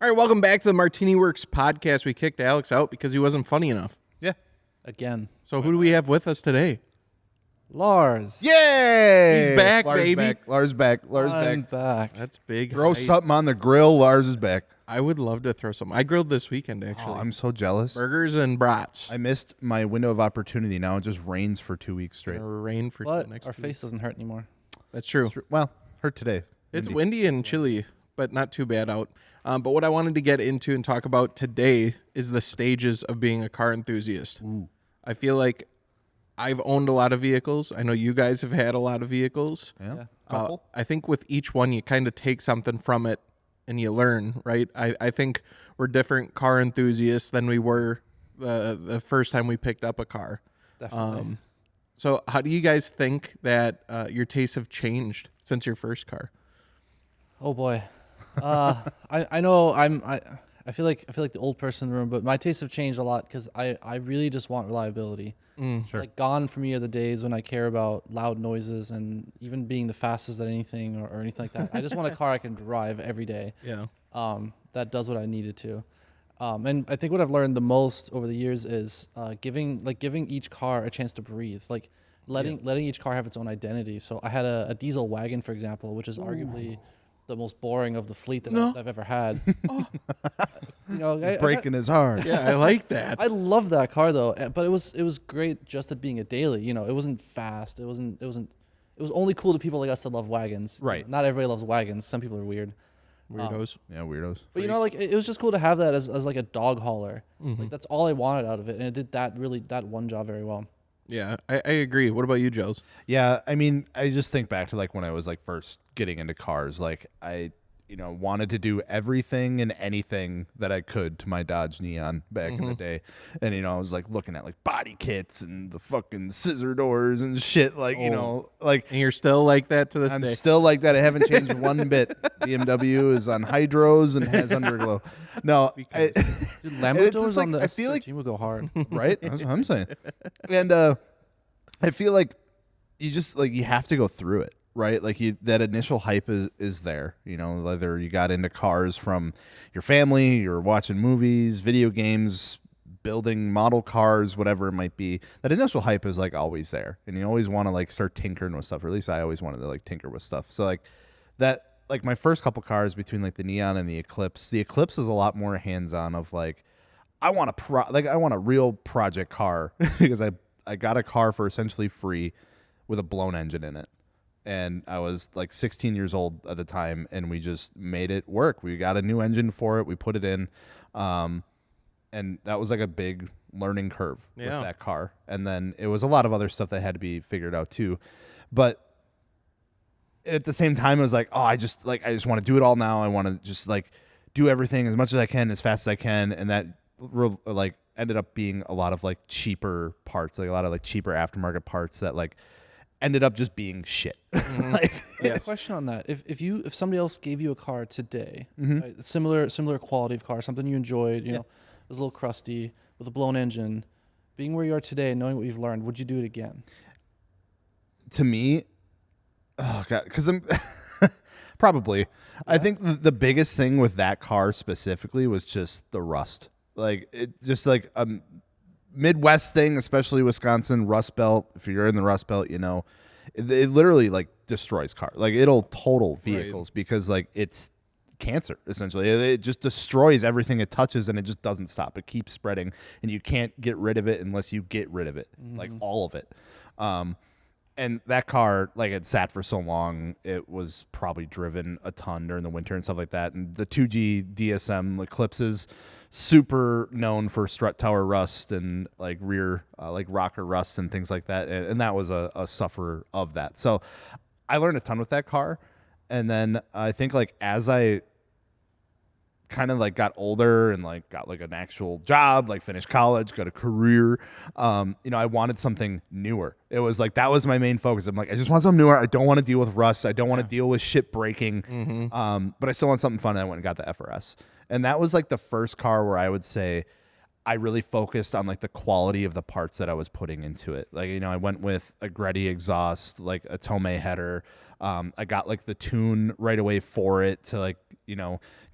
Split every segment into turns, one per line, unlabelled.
All right, welcome back to the MartiniWorks Podcast. We kicked Alex out because he wasn't funny enough.
Yeah.
Again.
So who do we have with us today?
Lars.
Yay!
He's back,
Lars
baby.
Back. Lars back. Lars
I'm
back.
back.
That's big.
Throw something on the grill. Lars is back.
I would love to throw some. I grilled this weekend,
Oh,
actually.
I'm so jealous.
Burgers and brats.
I missed my window of opportunity. Now it just rains for 2 weeks straight.
Rain for
But
next
our
week.
face doesn't hurt anymore.
That's true.
Well, hurt today.
It's windy and chilly, but not too bad out. But what I wanted to get into and talk about today is the stages of being a car enthusiast.
Ooh.
I feel like I've owned a lot of vehicles. I know you guys have had a lot of vehicles.
Yeah.
Yeah.
I think with each one, you kind of take something from it and you learn, right? I think we're different car enthusiasts than we were the first time we picked up a car.
Definitely.
So how do you guys think that your tastes have changed since your first car?
Oh boy. I know I feel like the old person in the room, but my tastes have changed a lot because I really just want reliability.
Sure.
Like gone from me are the days when I care about loud noises and even being the fastest at anything or anything like that. I just want a car I can drive every day.
Yeah.
That does what I needed to. And I think what I've learned the most over the years is giving each car a chance to breathe, like letting each car have its own identity. So I had a diesel wagon, for example, which is arguably the most boring of the fleet that I've ever had. You know,
Breaking his heart.
Yeah, I like that.
I love that car though, but it was great just at being a daily. You know, it wasn't fast. It was only cool to people like us that love wagons.
Right.
Not everybody loves wagons. Some people are weird.
Weirdos.
Yeah, weirdos.
But you know, like it was just cool to have that as like a dog hauler. Like that's all I wanted out of it, and it did that one job very well.
Yeah, I agree. What about you, Joes?
Yeah, I mean, I just think back to like when I was like first getting into cars. Like I, wanted to do everything and anything that I could to my Dodge Neon back in the day. And, I was like looking at like body kits and the fucking scissor doors and shit. Like, like
And you're still like that to this
I'm
day.
still like that. I haven't changed one bit. BMW is on hydros and has underglow. No,
Dude,
and
Lambo
it's
doors
just like,
on the
I feel like
S13 would go hard.
right? That's what I'm saying. And I feel like you just like you have to go through it, right? Like that initial hype is there. Whether you got into cars from your family, you're watching movies, video games, building model cars, whatever it might be. That initial hype is like always there, and you always want to like start tinkering with stuff. Or at least I always wanted to like tinker with stuff. So like that. Like my first couple cars between like the Neon and the Eclipse is a lot more hands-on of like I want a real project car because I got a car for essentially free with a blown engine in it. And I was like 16 years old at the time, and we just made it work. We got a new engine for it. We put it in. And that was like a big learning curve with that car. And then it was a lot of other stuff that had to be figured out too. But at the same time, it was like, I just want to do it all now. I want to just like do everything as much as I can, as fast as I can. And that like ended up being a lot of like cheaper parts, like a lot of like cheaper aftermarket parts that like ended up just being shit.
Question on that: if somebody else gave you a car today, right, similar quality of car, something you enjoyed, it was a little crusty with a blown engine, being where you are today, knowing what you've learned, would you do it again?
To me, oh god, because I'm probably. I think the biggest thing with that car specifically was just the rust. Like it just like a Midwest thing, especially Wisconsin, Rust Belt. If you're in the Rust Belt, it literally like destroys cars. Like it'll total vehicles because like it's cancer essentially. It just destroys everything it touches, and it just doesn't stop. It keeps spreading, and you can't get rid of it unless you get rid of it, like all of it. And that car, like it sat for so long, it was probably driven a ton during the winter and stuff like that. And the 2G DSM Eclipses, super known for strut tower rust and like rear, like rocker rust and things like that. And that was a sufferer of that. So I learned a ton with that car. And then I think like as I kind of like got older and like got like an actual job, like finished college, got a career, I wanted something newer. It was like that was my main focus. I'm like, I just want something newer. I don't want to deal with rust. I don't want to deal with shit breaking. But I still want something fun. And I went and got the FRS. And that was like the first car where I would say I really focused on like the quality of the parts that I was putting into it. Like, I went with a Gretty exhaust, like a Tomei header. I got like the tune right away for it to like,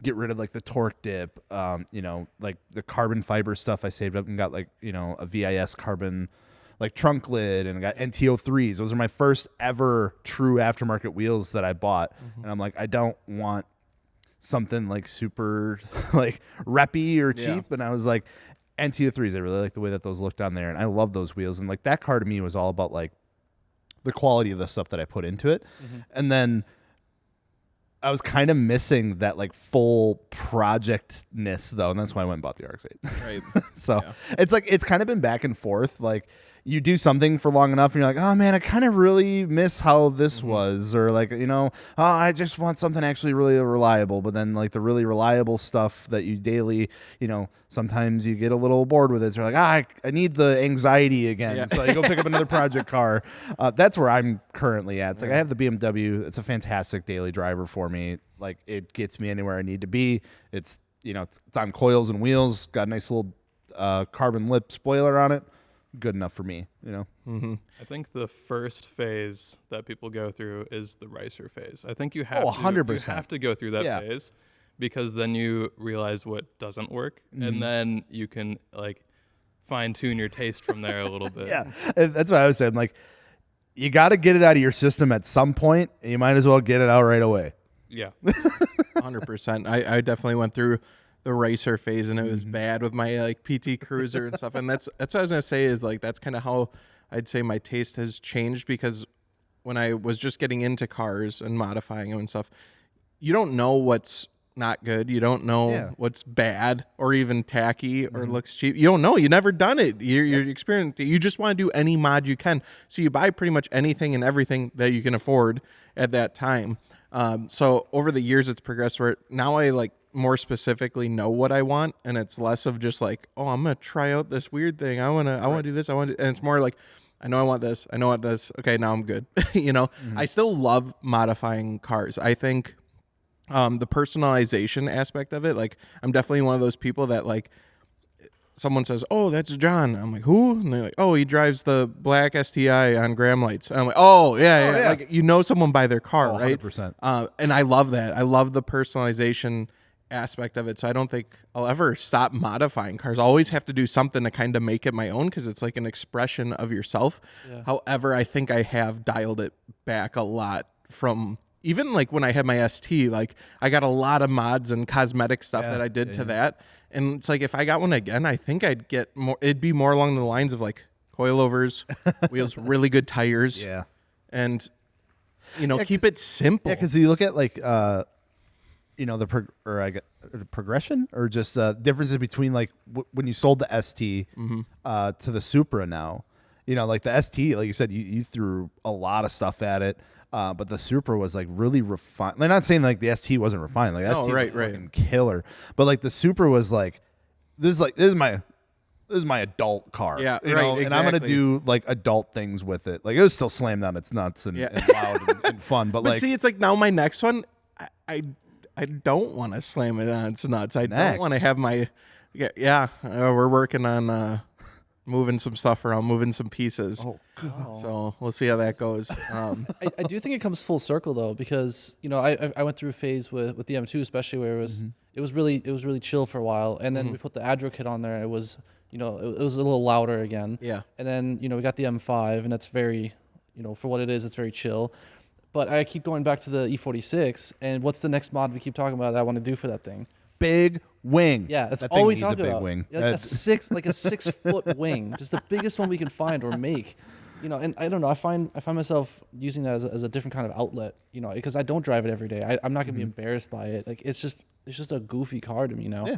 get rid of like the torque dip. Like the carbon fiber stuff I saved up and got like, a VIS carbon like trunk lid, and I got NTO3s. Those are my first ever true aftermarket wheels that I bought. And I'm like, I don't want something like super like reppy or cheap. And I was like, NTO3s, I really like the way that those looked on there, and I love those wheels. And like that car to me was all about like the quality of the stuff that I put into it. And then I was kind of missing that like full projectness though, and that's why I went and bought the RX-8.
Right.
So it's like it's kind of been back and forth. Like you do something for long enough and you're like, oh man, I kind of really miss how this was, or like, oh, I just want something actually really reliable. But then like the really reliable stuff that you daily, sometimes you get a little bored with it. So you're like, I need the anxiety again. Yeah. So you go pick up another project car. That's where I'm currently at. It's like I have the BMW. It's a fantastic daily driver for me. Like it gets me anywhere I need to be. It's, it's on coils and wheels, got a nice little carbon lip spoiler on it. Good enough for me,
I think the first phase that people go through is the ricer phase. I think you have
100%.
You have to go through that phase, because then you realize what doesn't work, and then you can like fine tune your taste from there a little bit.
Yeah, that's what I was saying. Like, you got to get it out of your system at some point, and you might as well get it out right away.
Yeah,
100%. I definitely went through the racer phase, and it was bad with my like PT Cruiser and stuff. And that's what I was gonna say, is like that's kind of how I'd say my taste has changed, because when I was just getting into cars and modifying them and stuff, you don't know what's not good. You don't know what's bad or even tacky or looks cheap. You don't know. You never done it. You're experienced. You just want to do any mod you can. So you buy pretty much anything and everything that you can afford at that time. So over the years, it's progressed where now I like more specifically know what I want, and it's less of just like, oh, I'm gonna try out this weird thing. I wanna do this. And it's more like, I know I want this. I know I want this. Okay, now I'm good. I still love modifying cars. I think the personalization aspect of it, like I'm definitely one of those people that like someone says, oh, that's John. I'm like, who? And they're like, oh, he drives the black STI on Graham lights. And I'm like, oh, yeah. Like, someone by their car, right?
100%.
And I love that. I love the personalization aspect of it. So I don't think I'll ever stop modifying cars. I'll always have to do something to kind of make it my own, because it's like an expression of yourself. Yeah. However, I think I have dialed it back a lot from even like when I had my ST, like I got a lot of mods and cosmetic stuff that I did to that. And it's like, if I got one again, I think I'd get more, it'd be more along the lines of like coilovers, wheels, really good tires.
Yeah.
And, keep it simple.
Yeah. Cause you look at like, the progression, or just differences between like when you sold the ST to the Supra now, like the ST, like you said, you threw a lot of stuff at it, but the Supra was like really refined. I'm not saying like the ST wasn't refined, like ST was fucking killer, but like the Supra was like, this is my adult car,
exactly.
And I'm gonna do like adult things with it. Like it was still slammed on its nuts and loud and fun, but like,
see, it's like now my next one, I don't want to slam it on its nuts. I don't want to have my, we're working on moving some stuff around, moving some pieces. Oh, God. So we'll see how that goes.
I do think it comes full circle though, because I went through a phase with the M2, especially where it was really chill for a while, and then we put the Adro kit on there, and it was it was a little louder again.
Yeah.
And then we got the M5, and that's very for what it is, it's very chill. But I keep going back to the E46, and what's the next mod we keep talking about that I want to do for that thing?
Big wing.
Yeah, that's
that
all we
needs
talk
a big
about.
Wing.
Like a 6-foot wing, just the biggest one we can find or make. And I don't know. I find myself using that as a different kind of outlet. Because I don't drive it every day. I'm not gonna be embarrassed by it. Like it's just a goofy car to me now.
Yeah,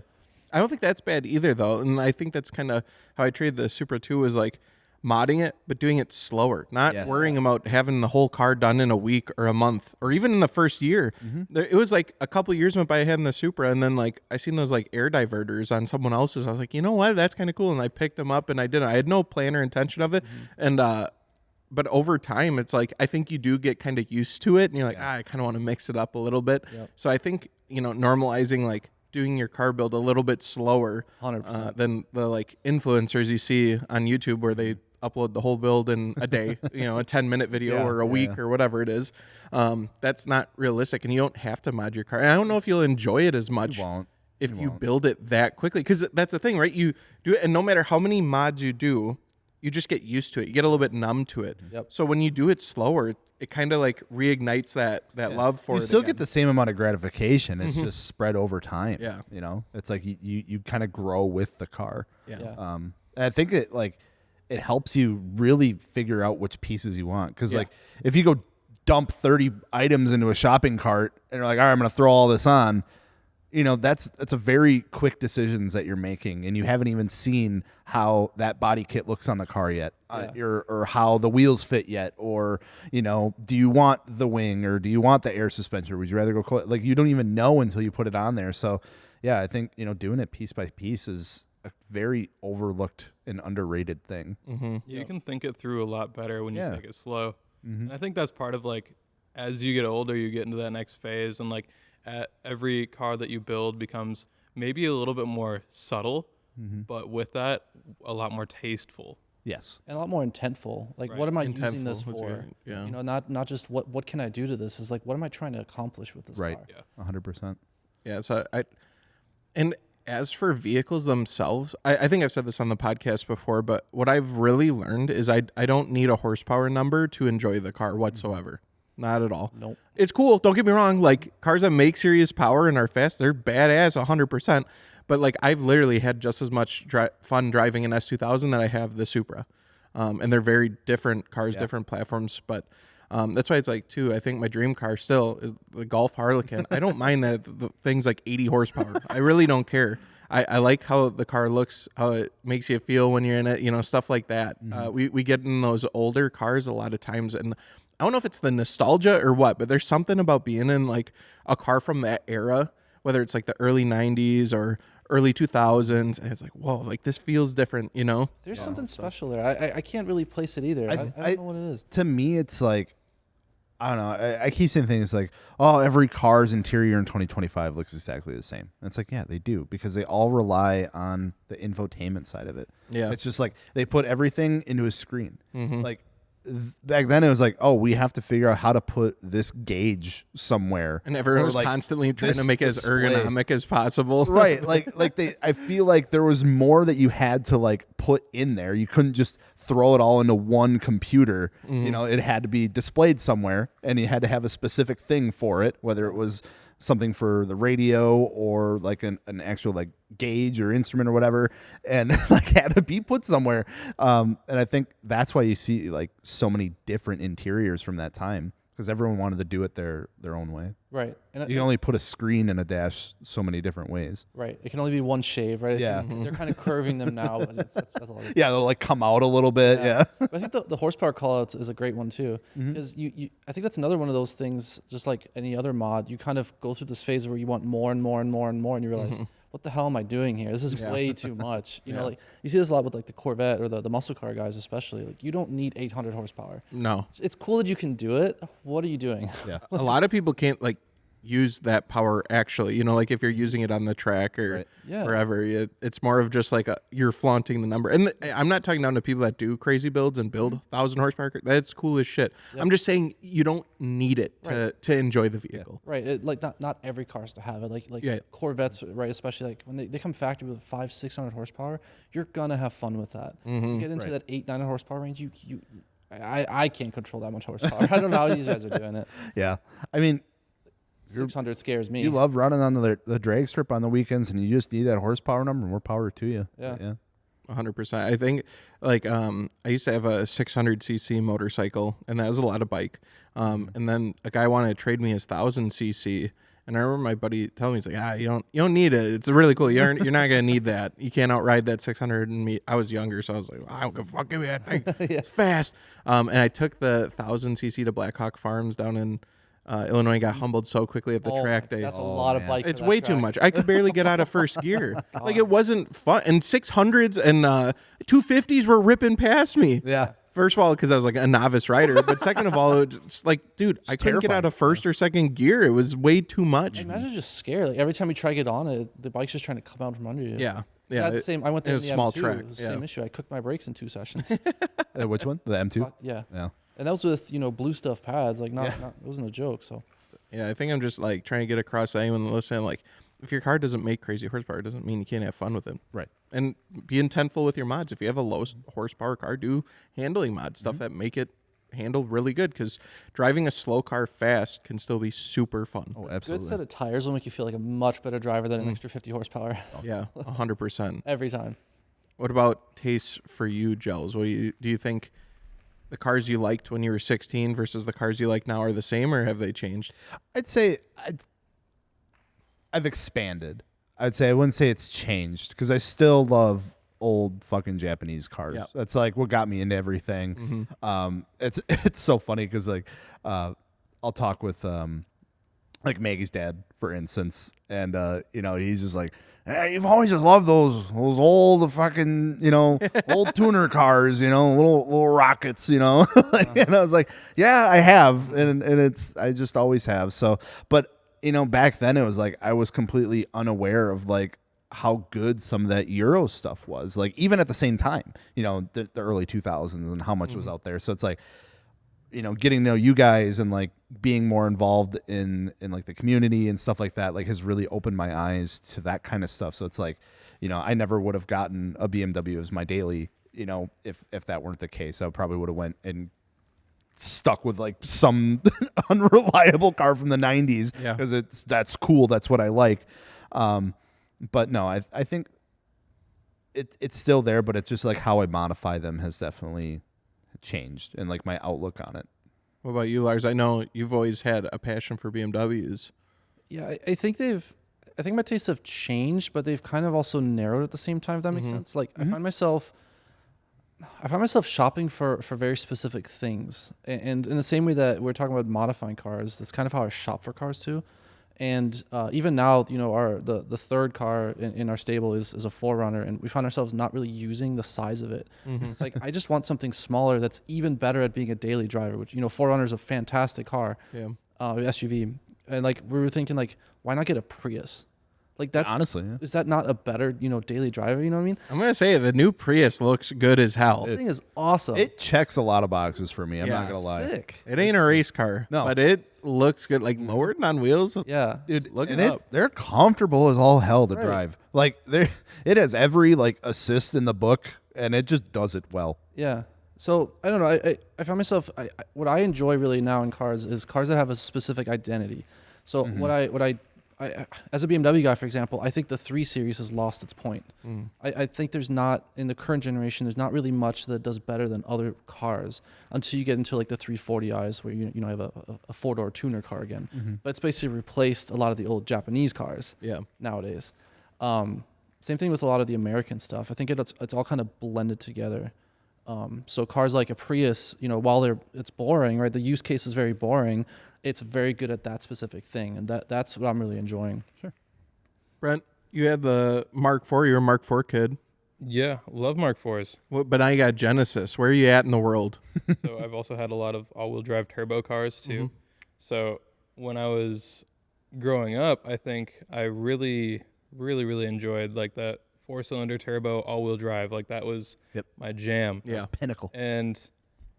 I don't think that's bad either though, and I think that's kind of how I treated the Supra 2, was like modding it, but doing it slower, not worrying about having the whole car done in a week or a month or even in the first year. It was like a couple years went by I had in the Supra, and then like I seen those like air diverters on someone else's. I was like, you know what, that's kind of cool, and I picked them up, and I did it. I had no plan or intention of it, and but over time, it's like I think you do get kind of used to it, and you're like, I kind of want to mix it up a little bit. So I think normalizing like doing your car build a little bit slower
100%.
than the like influencers you see on YouTube where they upload the whole build in a day, a 10-minute video or a week or whatever it is. That's not realistic, and you don't have to mod your car. And I don't know if you'll enjoy it as much if you build it that quickly, because that's the thing, right? You do it, and no matter how many mods you do, you just get used to it. You get a little bit numb to it.
Yep.
So when you do it slower, it kind of like reignites that love for it.
You still
again.
get the same amount of gratification. It's just spread over time.
Yeah.
It's like you kind of grow with the car.
Yeah.
And I think it helps you really figure out which pieces you want. Because like if you go dump 30 items into a shopping cart and you're like, all right, I'm going to throw all this on, that's a very quick decisions that you're making, and you haven't even seen how that body kit looks on the car yet, or how the wheels fit yet, or do you want the wing or do you want the air suspension? Or would you rather go like you don't even know until you put it on there. So yeah, I think doing it piece by piece is a very overlooked and underrated thing.
You can think it through a lot better when you take it slow. And I think that's part of like as you get older, you get into that next phase, and like every car that you build becomes maybe a little bit more subtle, but with that, a lot more tasteful.
Yes.
And a lot more intentful. Like, what am I using this for?
Yeah.
Not just what can I do to this? Is like, what am I trying to accomplish with this car?
Yeah. 100%.
Yeah. So and as for vehicles themselves, I think I've said this on the podcast before, but what I've really learned is I don't need a horsepower number to enjoy the car whatsoever. Not at all.
Nope.
It's cool. Don't get me wrong. Like cars that make serious power and are fast, they're badass 100%. But like I've literally had just as much fun driving an S2000 that I have the Supra. And they're very different cars, different platforms. But that's why it's like, too, I think my dream car still is the Golf Harlequin. I don't mind that the thing's like 80 horsepower. I really don't care. I like how the car looks, how it makes you feel when you're in it, stuff like that. We get in those older cars a lot of times, and I don't know if it's the nostalgia or what, but there's something about being in like a car from that era, whether it's like the early 90s or early 2000s, and it's like, whoa, like this feels different,
There's something special there. I can't really place it either. I don't know what it is.
To me, it's like, I don't know. I keep saying things like, oh, every car's interior in 2025 looks exactly the same. And it's like, yeah, they do, because they all rely on the infotainment side of it.
Yeah.
It's just like they put everything into a screen. Like back then it was like, oh, we have to figure out how to put this gauge somewhere.
And everyone was
like
constantly trying to make it as ergonomic as possible.
Right. I feel like there was more that you had to like put in there. You couldn't just throw it all into one computer. It had to be displayed somewhere, and you had to have a specific thing for it, whether it was something for the radio or like an actual like gauge or instrument or whatever, and like had to be put somewhere. And I think that's why you see like so many different interiors from that time, because everyone wanted to do it their own way.
Right. And
You can only put a screen in a dash so many different ways.
right. It can only be one shave, right?
Yeah.
They're kind of curving them now. But that's all it is.
Yeah, they'll like come out a little bit. Yeah.
But I think the horsepower callouts is a great one too, because I think that's another one of those things. Just like any other mod, you kind of go through this phase where you want more and more and more and more, and you realize, what the hell am I doing here? This is way too much. You know, like you see this a lot with like the Corvette or the muscle car guys, especially. Like you don't need 800 horsepower.
No.
It's cool that you can do it. What are you doing?
Yeah.
A lot of people can't like use that power actually, like if you're using it on the track or wherever, it's more of just like you're flaunting the number. And I'm not talking down to people that do crazy builds and build 1,000 horsepower. That's cool as shit. I'm just saying you don't need it to enjoy the vehicle.
Right. Like not every car has to have it. Like Corvettes, right? Especially like when they come factory with 500-600 horsepower, you're gonna have fun with that. You get into that 800-900 horsepower range, I can't control that much horsepower. I don't know how these guys are doing it.
Yeah. I mean,
600 scares me.
you love running on the drag strip on the weekends, and you just need that horsepower number. More power to you.
Yeah.
100%. I think like I used to have a 600cc motorcycle, and that was a lot of bike. And then a guy wanted to trade me his 1,000cc, and I remember my buddy telling me, he's like, you don't need it. It's really cool. You're not gonna need that. You can't outride that 600. And me, I was younger, so I was like, I don't give a fuck, give me that thing. It's fast. And I took the 1,000cc to Blackhawk Farms down in Illinois, and got humbled so quickly at the track day.
That's a lot of bike.
It's way too much. I could barely get out of first gear. Like it wasn't fun. And 600s and 250s were ripping past me.
Yeah.
First of all, because I was like a novice rider, but second of all, it's like, dude, I couldn't get out of first or second gear. It was way too much.
Imagine just scared. Like every time you try to get on it, the bike's just trying to come out from under you.
Yeah.
The same. I went there in the
small
M2.
track.
It was the same issue. I cooked my brakes in 2 sessions.
Which one? The M2?
Yeah.
Yeah.
And that was with blue stuff pads. Like not it wasn't a joke. So.
Yeah, I think I'm just like trying to get across to anyone listening. Like, if your car doesn't make crazy horsepower, it doesn't mean you can't have fun with it.
Right.
And be intentful with your mods. If you have a low horsepower car, do handling mods, stuff that make it handle really good. Because driving a slow car fast can still be super fun.
Oh, absolutely.
Good set of tires will make you feel like a much better driver than an extra 50 horsepower.
Yeah, 100%.
Every time.
What about tastes for you, Gels? What do you think the cars you liked when you were 16 versus the cars you like now are the same, or have they changed?
I'd say I've expanded. I'd say I wouldn't say it's changed because I still love old fucking Japanese cars.
Yep.
That's like what got me into everything. It's so funny because like I'll talk with like Maggie's dad, for instance, and he's just like, hey, you've always just loved those old fucking old tuner cars, little rockets, and I was like, yeah, I have, and I just always have. So, but back then it was like I was completely unaware of like how good some of that Euro stuff was, like even at the same time, the early 2000s and how much was out there. So it's like, getting to know you guys and like being more involved in like the community and stuff like that, like has really opened my eyes to that kind of stuff. So it's like, I never would have gotten a BMW as my daily, if that weren't the case. I probably would have went and stuck with like some unreliable car from the 90s because that's cool. That's what I like. But no, I think it's still there, but it's just like how I modify them has definitely changed and like my outlook on it.
What about you, Lars? I know you've always had a passion for BMWs.
Yeah, I think my tastes have changed, but they've kind of also narrowed at the same time, if that makes sense. Like I find myself shopping for very specific things. And in the same way that we're talking about modifying cars, that's kind of how I shop for cars too. And even now, the third car in our stable is a 4Runner, and we find ourselves not really using the size of it. It's like, I just want something smaller that's even better at being a daily driver, which, 4Runner is a fantastic car, SUV. And like, we were thinking like, why not get a Prius? Like that,
honestly,
is that not a better, daily driver? You know what I mean?
I'm going to say the new Prius looks good as hell.
That thing is awesome.
It checks a lot of boxes for me. I'm not going to lie.
Sick.
It ain't a race car, but it looks good. Like lowered on wheels.
Yeah.
Dude,
look
and
it up.
they're comfortable as all hell to drive. Like it has every like assist in the book, and it just does it well.
Yeah. So I don't know. I find myself, what I enjoy really now in cars is cars that have a specific identity. So what I as a BMW guy, for example, I think the 3 Series has lost its point. I think there's not, in the current generation, there's not really much that does better than other cars until you get into like the 340i's where you have a 4-door tuner car again. But it's basically replaced a lot of the old Japanese cars nowadays. Same thing with a lot of the American stuff. I think it's all kind of blended together. So cars like a Prius, while it's boring, right? The use case is very boring. It's very good at that specific thing, and that's what I'm really enjoying.
Sure.
Brent, you had the Mark IV. You're a Mark IV kid.
Yeah, love Mark IVs.
But now you got Genesis. Where are you at in the world?
So I've also had a lot of all-wheel drive turbo cars too. So when I was growing up, I think I really, really, really enjoyed like that 4-cylinder turbo all-wheel drive. Like that was my jam.
Yeah,
pinnacle.
And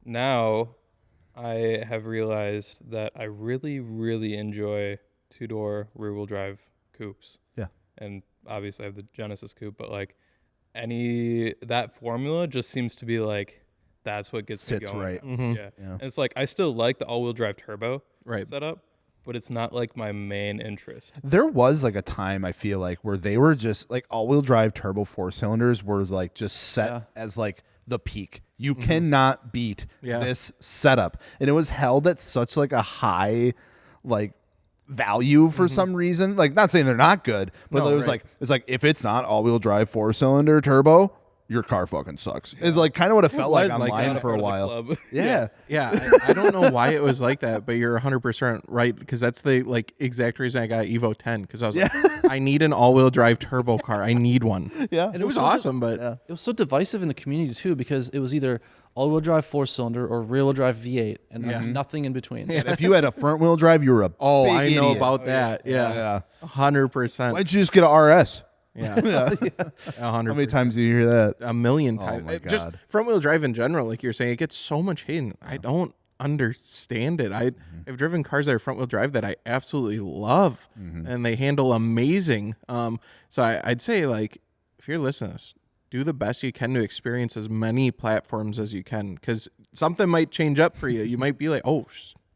now I have realized that I really, really enjoy 2-door rear-wheel drive coupes. Yeah. And obviously I have the Genesis coupe, but like that formula just seems to be like, that's what gets me going.
Right.
Yeah. And it's like, I still like the all-wheel drive turbo setup, but it's not like my main interest.
There was like a time I feel like where they were just like all-wheel drive turbo 4-cylinders were like just set as like the peak. You cannot beat this setup. And it was held at such like a high like value for some reason. Like not saying they're not good, but it was like if it's not all-wheel drive 4-cylinder turbo, your car fucking sucks. It's like kind of what it felt like online for a while.
Yeah. I don't know why it was like that, but you're 100% right, because that's the like exact reason I got Evo 10, because I was like, I need an all-wheel drive turbo car. I need one.
Yeah.
And it was awesome, but
it was so divisive in the community too, because it was either all-wheel drive 4-cylinder or rear-wheel drive V8, and nothing in between.
And if you had a front-wheel drive, you were a
Oh,
big
I know
idiot.
about that. Yeah. 100%.
Why'd you just get a RS?
Yeah. 100%.
How many times do you hear that?
A million times.
my
Just
God.
front wheel drive in general, like you're saying, it gets so much hate. And I don't understand it. I've driven cars that are front wheel drive that I absolutely love, and they handle amazing. So I'd say, like, if you're listening to this, do the best you can to experience as many platforms as you can, because something might change up for you. You might be like, oh,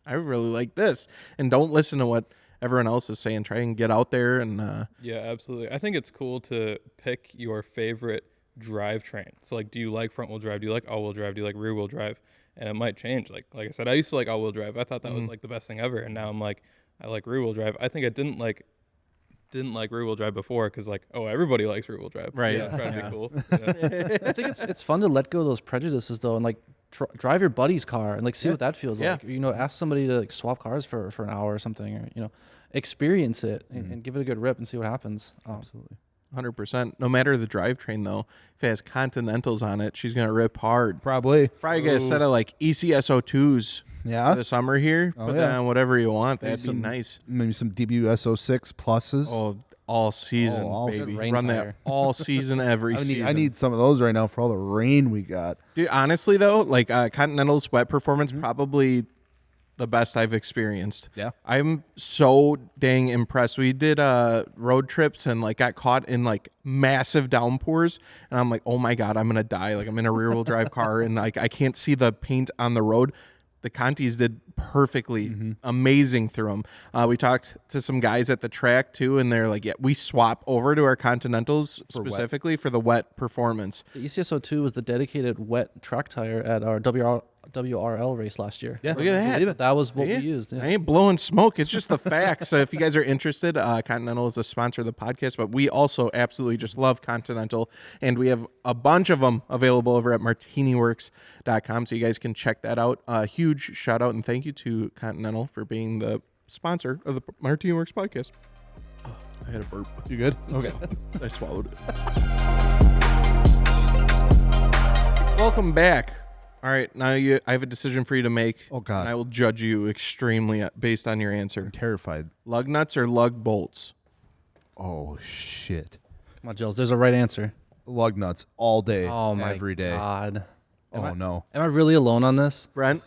I really like this, and don't listen to what everyone else is saying. Try and get out there and
Yeah, absolutely. I think it's cool to pick your favorite drivetrain. So, like, do you like front wheel drive? Do you like all wheel drive? Do you like rear wheel drive? And it might change. Like I said, I used to like all wheel drive. I thought that was like the best thing ever. And now I'm like, I like rear wheel drive. I think I didn't like rear wheel drive before because, like, oh, everybody likes rear wheel drive.
Right.
Yeah, trying to be cool. Yeah.
I think it's fun to let go of those prejudices though, and like drive your buddy's car and like see what that feels like. You know, ask somebody to like swap cars for an hour or something, or experience it and give it a good rip and see what happens.
Absolutely.
100%. No matter the drivetrain, though, if it has Continentals on it, she's gonna rip hard.
Probably
Get a set of like ECSO2s for the summer here. Put that on whatever you want. That'd be nice.
Maybe some DBSO6 pluses.
Oh, all season,
all
baby.
rain
Run
tire.
that all season, every season.
I need some of those right now for all the rain we got.
Dude, honestly, though, like Continental's wet performance, probably the best I've experienced.
Yeah.
I'm so dang impressed. We did road trips and like got caught in like massive downpours, and I'm like, oh my God, I'm gonna die. Like, I'm in a rear wheel drive car and like I can't see the paint on the road. The Contis did perfectly amazing through them. We talked to some guys at the track too, and they're like, yeah, we swap over to our Continentals specifically for the wet performance.
The ECSO2 was the dedicated wet track tire at our WRL race last year.
Yeah.
Look at that.
That was what
Yeah.
we used.
I
Yeah.
ain't blowing smoke. It's just the facts. So if you guys are interested, Continental is a sponsor of the podcast, but we also absolutely just love Continental, and we have a bunch of them available over at MartiniWorks.com, so you guys can check that out. Huge shout out and thank you to Continental for being the sponsor of the MartiniWorks podcast. Oh, I had a burp.
You good? Okay.
I swallowed it. Welcome back. All right, now I have a decision for you to make.
Oh, God.
And I will judge you extremely based on your answer.
Terrified.
Lug nuts or lug bolts?
Oh, shit.
Come on, Jills. There's a right answer.
Lug nuts all day,
Oh my
every day.
God.
Oh, no.
Am I really alone on this?
Brent?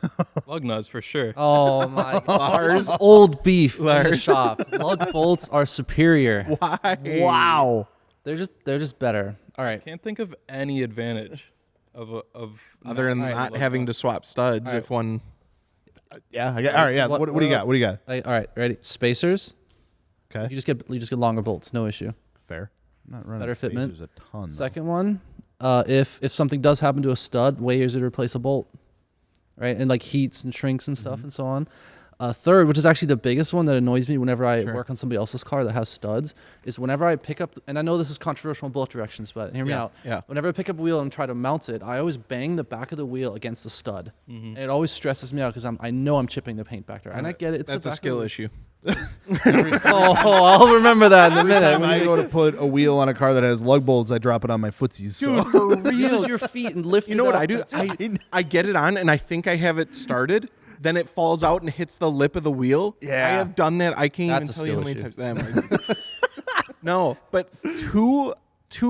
Lug nuts for sure.
Oh my God. This is old beef in the shop. Lug bolts are superior.
Why?
Wow.
They're just better. All right.
Can't think of any advantage of
Other than not having to swap studs if one...
Yeah. All right. Yeah. What do you got? What do you got?
All right. Ready? Spacers.
Okay.
You just get longer bolts. No issue.
Fair. I'm not running
Better fitment.
spacers a ton. Though.
Second one, if something does happen to a stud, way easier to replace a bolt, right? And like heats and shrinks and stuff and so on. Third, which is actually the biggest one that annoys me whenever I work on somebody else's car that has studs, is whenever I pick up, and I know this is controversial in both directions, but hear me out.
Yeah.
Whenever I pick up a wheel and try to mount it, I always bang the back of the wheel against the stud. And it always stresses me out because I know I'm chipping the paint back there. And I get it. It's
That's
the
a
back
skill
of the-
issue.
I'll remember that in a minute.
When I go to put a wheel on a car that has lug bolts, I drop it on my footsies. So.
Dude, for real.
Use your feet and lift
You
it
know what
up.
I do?
That's it.
I get it on, and I think I have it started. Then it falls out and hits the lip of the wheel.
Yeah.
I have done that. I can't
That's
even
a
tell you how
skill
many times. No, but two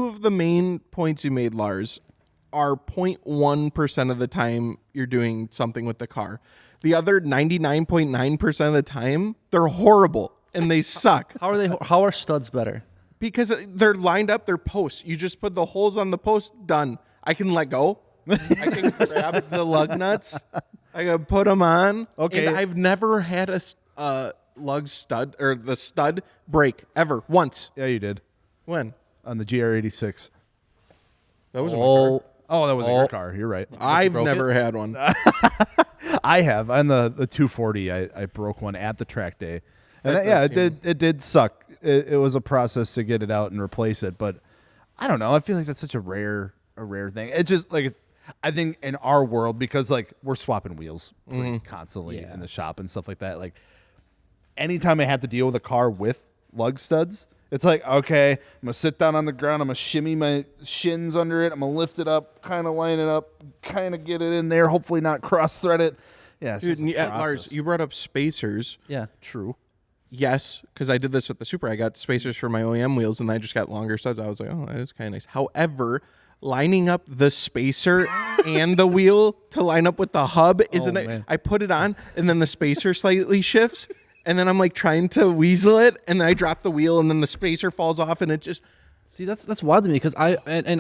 of the main points you made, Lars, are 0.1% of the time you're doing something with the car. The other 99.9% of the time, they're horrible and they suck
How are studs better?
because they're lined up. They're posts. You just put the holes on the post. Done. I can let go. I can grab the lug nuts. I can put them on.
Okay.
And I've never had a lug stud or the stud break ever once.
Yeah, you did
When?
on the GR86.
That was my car.
Oh, that was your car. You're right.
I've
broke
never had one.
I have on the 240. I broke one at the track day, and
That does
it did suck. It was a process to get it out and replace it, but I don't know. I feel like that's such a rare thing. It's just like I think in our world, because like we're swapping wheels pretty constantly in the shop and stuff like that. Like anytime I have to deal with a car with lug studs, It's like, okay, I'm going to sit down on the ground. I'm going to shimmy my shins under it. I'm going to lift it up, kind of line it up, kind of get it in there, hopefully not cross-thread it. Yeah,
Dude, Lars, you brought up spacers.
Yeah.
True.
Yes, because I did this with the Supra. I got spacers for my OEM wheels, and I just got longer studs. I was like, oh, that's kind of nice. However, lining up the spacer and the wheel to line up with the hub isn't it? I put it on, and then the spacer slightly shifts, and then I'm like trying to weasel it, and then I drop the wheel, and then the spacer falls off, and it just...
See, that's wild to me because I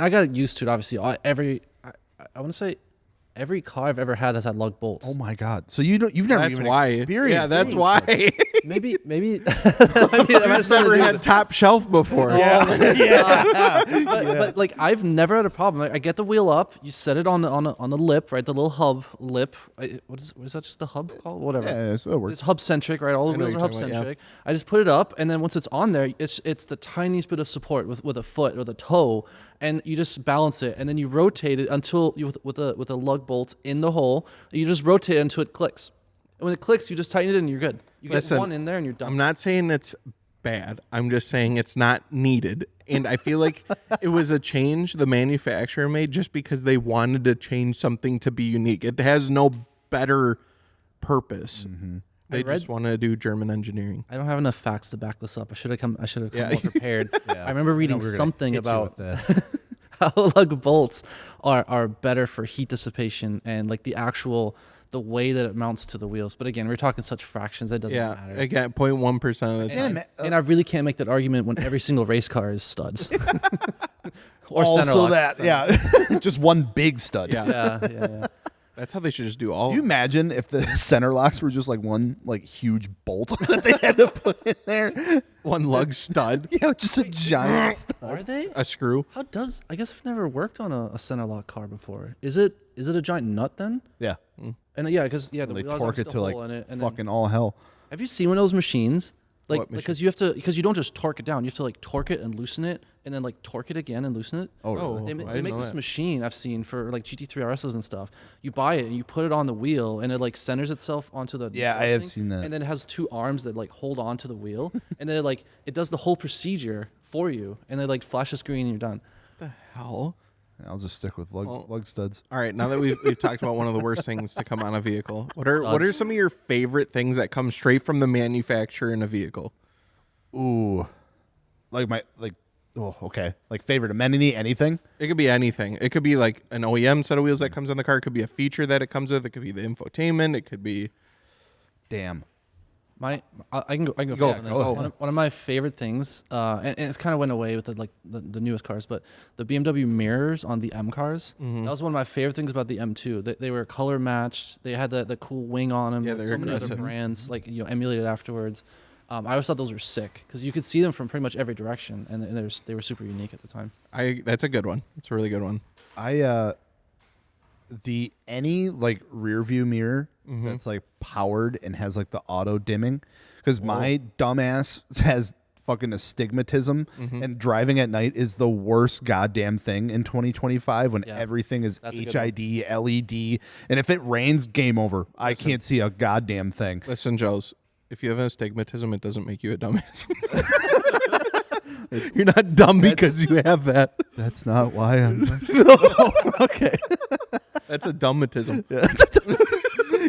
got used to it. Obviously, I want to say every car I've ever had has had lug bolts.
Oh my God! So you've never
That's
even
why.
experienced.
Yeah, that's why.
maybe
I've never had top shelf before.
But like I've never had a problem. I get the wheel up, you set it on the lip, right? The little hub lip. What is that? Just the hub called? Whatever.
Yeah, so it works.
It's hub centric, right? All the wheels are hub centric. I just put it up, and then once it's on there, it's the tiniest bit of support with a foot or the toe, and you just balance it, and then you rotate it until you with a lug bolt in the hole. You just rotate it until it clicks. And when it clicks, you just tighten it and you're good. You get one in there and you're done.
I'm not saying it's bad. I'm just saying it's not needed. And I feel like it was a change the manufacturer made just because they wanted to change something to be unique. It has no better purpose. Mm-hmm. They just want to do German engineering.
I don't have enough facts to back this up. I should have come more prepared. I remember reading something about how lug bolts are better for heat dissipation and like the way that it mounts to the wheels. But again, we're talking such fractions that doesn't matter.
Again, 0.1% of the time.
And I really can't make that argument when every single race car is studs. Or
also
center lock.
that, yeah. Just one big stud.
Yeah.
That's how they should just do all.
Can you imagine if the center locks were just like one like huge bolt that they had to put in there?
One lug stud.
Yeah, just a giant stud.
Are they?
A screw.
I guess I've never worked on a center lock car before. Is it a giant nut then?
Yeah.
And because the
They
wheels
torque
are
it to
still
like
hole in it, and
fucking all hell.
have you seen one of those machines?
What
Because you don't just torque it down. You have to like torque it and loosen it, and then like torque it again and loosen it.
Oh, really?
They make this machine I've seen for like GT3 RSs and stuff. You buy it and you put it on the wheel, and it like centers itself onto the
Yeah, I have seen that.
And then it has two arms that like hold on to the wheel, and then it does the whole procedure for you, and then like flashes green and you're done.
What the hell?
I'll just stick with lug studs.
All right, now that we've talked about one of the worst things to come on a vehicle, what are some of your favorite things that come straight from the manufacturer in a vehicle?
Ooh, okay. Like favorite amenity, anything?
It could be anything. It could be like an OEM set of wheels that comes on the car. It could be a feature that it comes with. It could be the infotainment. It could be...
Damn.
I can go first on this. One of my favorite things, and it's kind of went away with the newest cars, but the BMW mirrors on the M cars. That was one of my favorite things about the M2. They were color matched. They had the cool wing on them.
Yeah, they're
so many other brands emulated afterwards. I always thought those were sick because you could see them from pretty much every direction, and they were super unique at the time.
That's a good one. It's a really good one.
Any like rear view mirror that's like powered and has like the auto dimming, because my dumbass has fucking astigmatism, and driving at night is the worst goddamn thing in 2025 when everything is HID, LED, and if it rains, game over. I can't see a goddamn thing.
Listen, Joes, if you have an astigmatism, it doesn't make you a dumbass. You're not dumb because you have that.
That's not why I'm... Okay.
That's a dumbatism.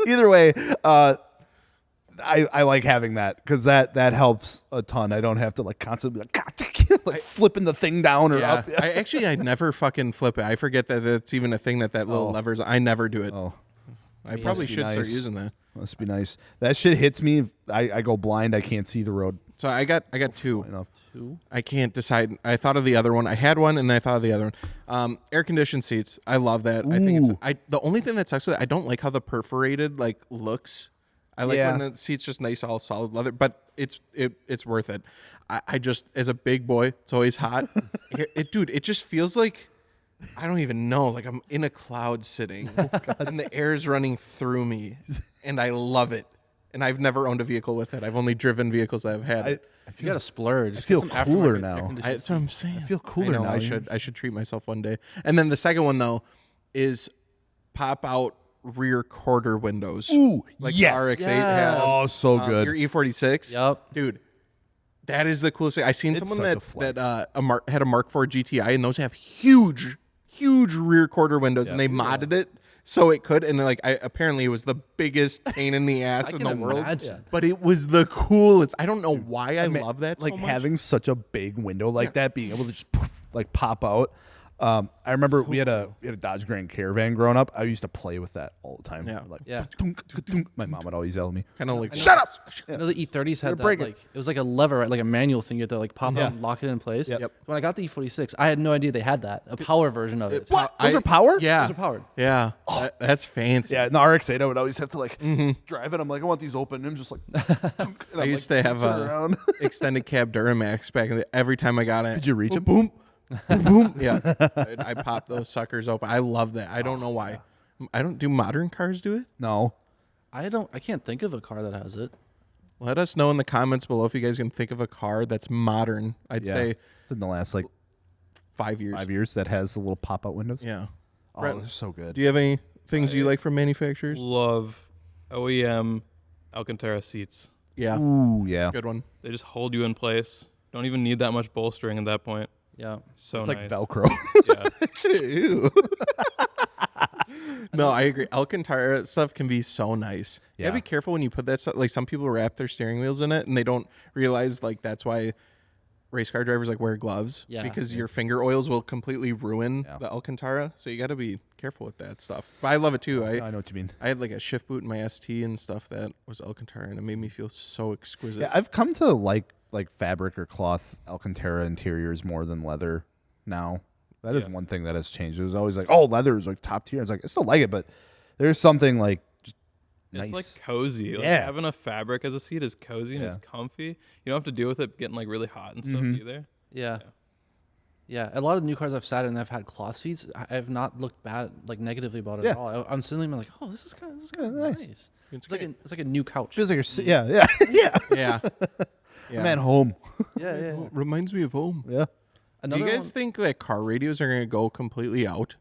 Either way, I like having that because that helps a ton. I don't have to like constantly like flipping the thing down or up.
I never fucking flip it. I forget that it's even a thing that little lever's. I never do it.
Oh,
I probably should start using that.
Must be nice. That shit hits me. I go blind. I can't see the road.
So I got two.
Two?
I can't decide. I thought of the other one. I had one, and then I thought of the other one. Air conditioned seats. I love that. Ooh. I think it's. The only thing that sucks with it, I don't like how the perforated like looks. I like when the seat's just nice, all solid leather. But it's worth it. I just, as a big boy, it's always hot. Dude, it just feels like I don't even know. Like I'm in a cloud sitting, and the air is running through me, and I love it. And I've never owned a vehicle with it. I've only driven vehicles that have had it.
You got to splurge.
I feel cooler now.
That's what I'm saying.
I feel cooler now.
I should treat myself one day. And then the second one though is pop out rear quarter windows.
Ooh,
like
yes.
the RX-8 has.
Oh, so good.
Your E46.
Yep.
Dude, That is the coolest thing. I seen
It's
someone
such a flex.
that had a Mark IV GTI, and those have huge rear quarter windows, and they modded it so it could. And like, apparently, it was the biggest pain in the ass in the world.
imagine.
But it was the coolest. I don't know why I love that
Like
so much.
having such a big window like that, being able to just like pop out. I remember we had a Dodge Grand Caravan growing up. I used to play with that all the time.
Yeah.
Like,
Yeah.
my mom would always yell at me.
Kind of like
Shut up!
I know the E30s had that,
break it.
like, it was like a lever, right? Like a manual thing. You had to like pop out and lock it in place.
Yep.
When I got the E46, I had no idea they had that, a power version of it.
What? Those are powered?
Yeah,
Those are powered.
Yeah, that's fancy.
Yeah, in the RX-8, I would always have to like drive it. I'm like, I want these open. And I'm just like,
I used to have
around.
extended cab Duramax back in the. Every time I got it,
Did you reach it?
Boom, boom. Yeah, I popped those suckers open. I love that. I don't know why. I don't. Do modern cars do it?
No.
I can't think of a car that has it.
Let us know in the comments below if you guys can think of a car that's modern. I'd say
in the last like
5 years.
5 years that has the little pop-out windows.
Yeah.
Oh,
Brett,
they're so good.
do you have any things you like from manufacturers?
Love OEM Alcantara seats.
Yeah,
Ooh, yeah.
good one.
They just hold you in place. Don't even need that much bolstering at that point.
Yeah.
So
It's
nice.
like Velcro.
Yeah.
Ew. No, I agree. Alcantara stuff can be so nice. You
Yeah.
gotta be careful when you put that stuff. Like some people wrap their steering wheels in it, and they don't realize like that's why race car drivers like wear gloves.
Yeah.
Because your finger oils will completely ruin the Alcantara. So you got to be careful with that stuff. But I love it too.
I know what you mean.
I had like a shift boot in my ST and stuff that was Alcantara, and it made me feel so exquisite.
Yeah, I've come to like fabric or cloth Alcantara interiors more than leather now. That is one thing that has changed. It was always like, oh, leather is like top tier. It's like I still like it, but there's something like just
It's
nice.
like cozy. Like
Yeah.
having a fabric as a seat is cozy and it's comfy. You don't have to deal with it getting like really hot and stuff either.
Yeah. Yeah. A lot of the new cars I've sat in and I've had cloth seats. I've not looked bad, like negatively about it at all. I'm sitting there like, oh, this is kind of nice. It's like a new couch.
feels like you're yeah.
yeah.
I'm at home.
Yeah.
Reminds me of home.
Yeah.
Do you guys think that car radios are going to go completely out?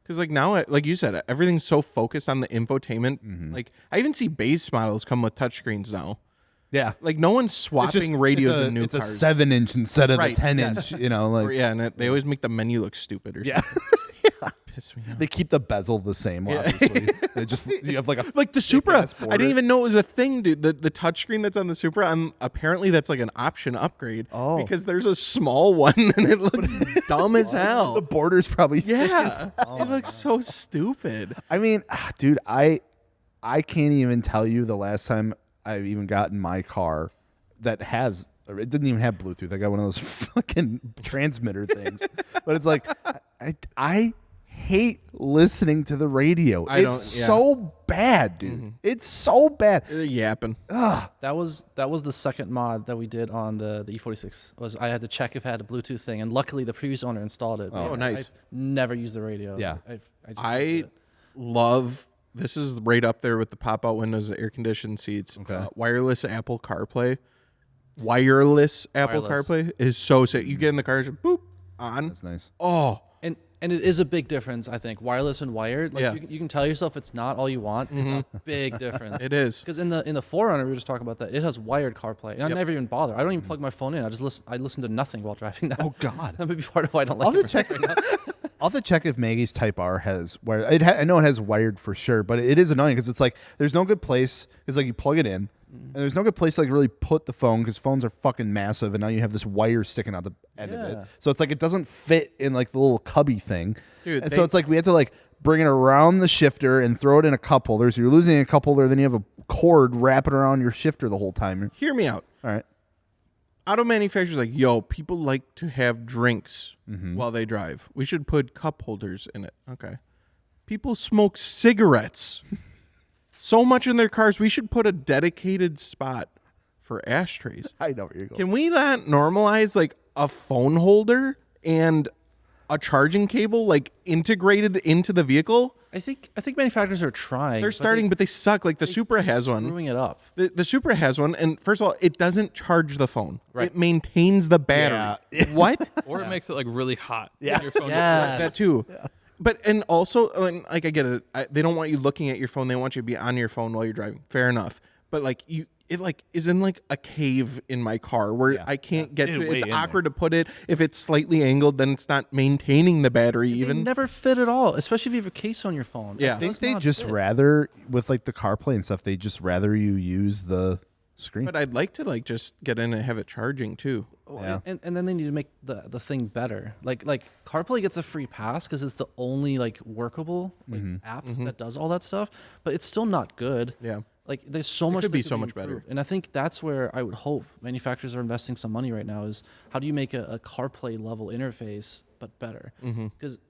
Because like now, like you said, everything's so focused on the infotainment. Like I even see base models come with touchscroins now.
Yeah.
Like no one's swapping radios in new
it's
cars.
a 7-inch instead of
Right,
the 10
yes.
inch, you know, like
And they always make the menu look stupid or
yeah.
something. Piss me off.
They keep the bezel the same, obviously. They just you have like a
Like the Supra,
ass
I
border.
didn't even know it was a thing, dude. The touchscreen that's on the Supra, apparently that's like an option upgrade.
Oh.
Because there's a small one and it looks dumb as hell.
the border's probably
Yeah, it looks so stupid.
I mean, dude, I can't even tell you the last time I've even gotten my car that has. It didn't even have Bluetooth. I got one of those fucking transmitter things. But it's like I hate listening to the radio. It's so bad, dude. It's so bad.
They're yapping.
That was the second mod that we did on the E46. Was I had to check if it had a Bluetooth thing, and luckily the previous owner installed it.
Oh, nice.
I've never used the radio.
Yeah.
I love. This is right up there with the pop-out windows, the air-conditioned seats.
Okay.
Wireless Apple CarPlay. Wireless Apple
Wireless.
CarPlay is so sick. You get in the car, and boop, on.
That's nice.
Oh,
And it is a big difference, I think. Wireless and wired. Like
Yeah.
you can tell yourself it's not all you want. It's a big difference.
it is.
Because in the Forerunner, we were just talking about that. It has wired CarPlay, and I never even bother. I don't even plug my phone in. I listen to nothing while driving now.
Oh God.
That may be part of why I don't like
I'll
it.
have to check. I'll have to check if Maggie's Type R has wired. I know it has wired for sure, but it is annoying because it's like there's no good place. It's like you plug it in, and there's no good place to like really put the phone because phones are fucking massive, and now you have this wire sticking out the end of
Yeah.
it. So it's like it doesn't fit in like the little cubby thing.
Dude,
and so it's like we had to like bring it around the shifter and throw it in a cup holder. So you're losing a cup holder, then you have a cord wrapping around your shifter the whole time.
Hear me out.
All right.
Auto manufacturers like, yo, people like to have drinks while they drive. We should put cup holders in it. Okay. People smoke cigarettes so much in their cars. We should put a dedicated spot for ashtrays.
I know where you're going.
Can we not normalize like a phone holder and a charging cable like integrated into the vehicle?
I think manufacturers are trying.
They're starting, but they suck. Like the Supra has one.
Screwing it up.
The Supra has one, and first of all, it doesn't charge the phone. Right. It maintains the battery.
Yeah.
What?
Or it makes it like really hot.
Yeah.
when Your phone
Yes.
That too. But and also, like I get it. They don't want you looking at your phone. They want you to be on your phone while you're driving. Fair enough. but like it like is in like a cave in my car where I can't get to it. It's awkward to put it. If it's slightly angled, then it's not maintaining the battery even.
They never fit at all, especially if you have a case on your phone.
Yeah.
I think they just rather, with like the CarPlay and stuff, they just rather you use the screen.
But I'd like to like just get in and have it charging too.
Yeah. And then they need to make the thing better. Like CarPlay gets a free pass because it's the only like workable app that does all that stuff, but it's still not good.
Yeah.
Like there's so much
could be
that
so much better.
improved. And I think that's where I would hope manufacturers are investing some money right now is how do you make a CarPlay level interface but better?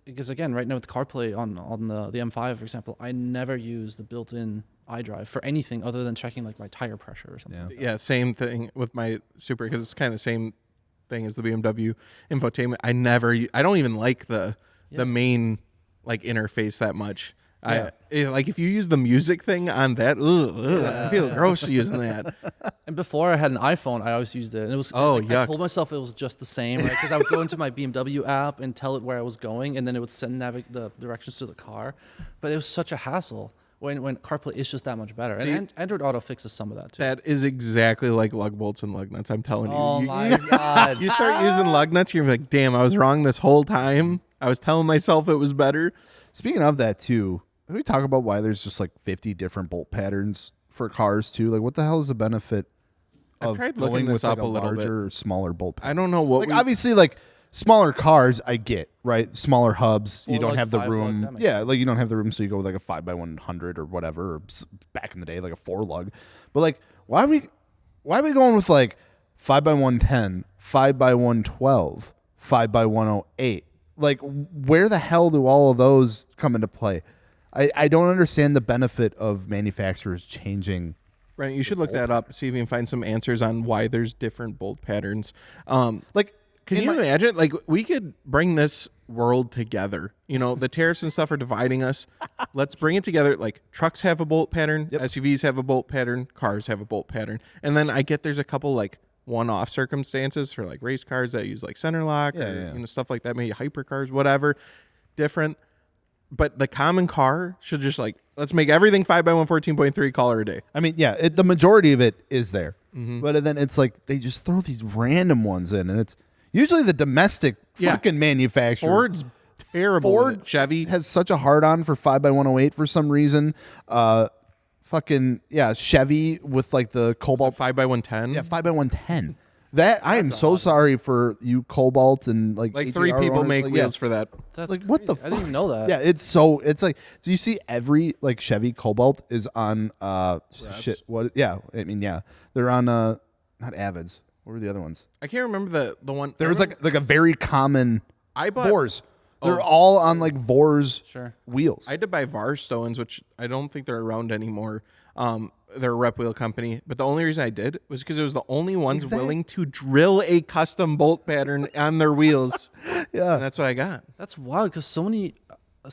Because again, right now with CarPlay on the M5, for example, I never use the built-in iDrive for anything other than checking like my tire pressure or something.
Yeah, same thing with my Super because it's kind of the same thing as the BMW Infotainment. I don't even like the main like interface that much. Like if you use the music thing on that, I feel gross using that.
And before I had an iPhone, I always used it, and it was I told myself it was just the same, right? Because I would go into my BMW app and tell it where I was going, and then it would send the directions to the car. But it was such a hassle when CarPlay is just that much better. And Android Auto fixes some of that too.
That is exactly like lug bolts and lug nuts. I'm telling you.
Oh my god!
You start using lug nuts, you're like, damn, I was wrong this whole time. I was telling myself it was better.
Speaking of that too, can we talk about why there's just like 50 different bolt patterns for cars too? Like, what the hell is the benefit of
tried
going
looking
with
this
like
up
a
a little
larger or smaller bolt pattern?
I don't know what.
Like, obviously, like smaller cars, I get, right? Smaller hubs, you don't
like
have the
5
room.
lug,
Yeah, like you don't have the room, so you go with like a 5x100 or whatever. Or back in the day, like a 4 lug. But like, why are we going with like 5x110, 5x112, 5x108? Like, where the hell do all of those come into play? I don't understand the benefit of manufacturers changing.
Right, you should look that up, see if you can find some answers on why there's different bolt patterns.
Like,
can you imagine? Like, we could bring this world together. You know, the tariffs and stuff are dividing us. Let's bring it together. Like, trucks have a bolt pattern, SUVs have a bolt pattern, cars have a bolt pattern. And then I get there's a couple, like, one-off circumstances for, like, race cars that use, like, center lock or, you know, stuff like that, maybe hypercars, whatever, different. But the common car should just, like, let's make everything 5x114.3, call her a day.
I mean, yeah, the majority of it is there. But then it's like they just throw these random ones in, and it's usually the domestic fucking manufacturer.
Ford's terrible.
Ford,
Chevy
has such a hard-on for 5x108 for some reason. Chevy with like the Cobalt
5x110.
Yeah, 5x110. That I am so sorry for you Cobalt and like
3
ATR
people
owners.
make
Like,
wheels for that.
That's
like what the
crazy. I didn't even know that.
Yeah, it's like so you see every like Chevy Cobalt is on shit. What? Yeah, I mean they're on not Avids. What were the other ones?
I can't remember the one.
There was like a very common
I bought
Vors. They're all on like Vors wheels.
I had to buy Varstones, which I don't think they're around anymore. They're a rep wheel company, but the only reason I did was because it was the only ones willing to drill a custom bolt pattern on their wheels.
Yeah,
and that's what I got.
That's wild because so many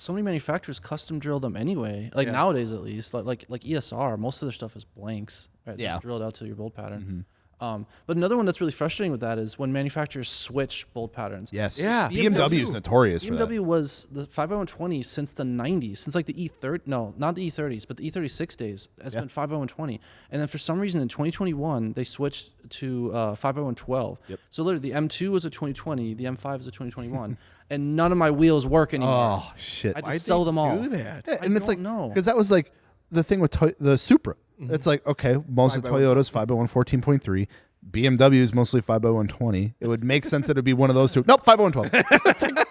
manufacturers custom drill them anyway. Like nowadays, at least, like ESR, most of their stuff is blanks. Right? Just drilled out to your bolt pattern. But another one that's really frustrating with that is when manufacturers switch bolt patterns.
Yes.
Yeah.
BMW is notorious for that.
BMW was the 5x120 since the 90s, since like the E30, no, not the E30s, but the E36 days. It's been 5x120. And then for some reason in 2021, they switched to 5x112.
Yep.
So literally the M2 was a 2020, the M5 is a 2021, and none of my wheels work anymore.
Oh, shit.
I just sell them all.
Do that.
Yeah, and it's like,
know.
because that was like the thing with the Supra. It's like, okay, most of the Toyotas 5x114.3. BMW is mostly 5x120. It would make sense that it would be one of those two. Nope, 5x112. It's like,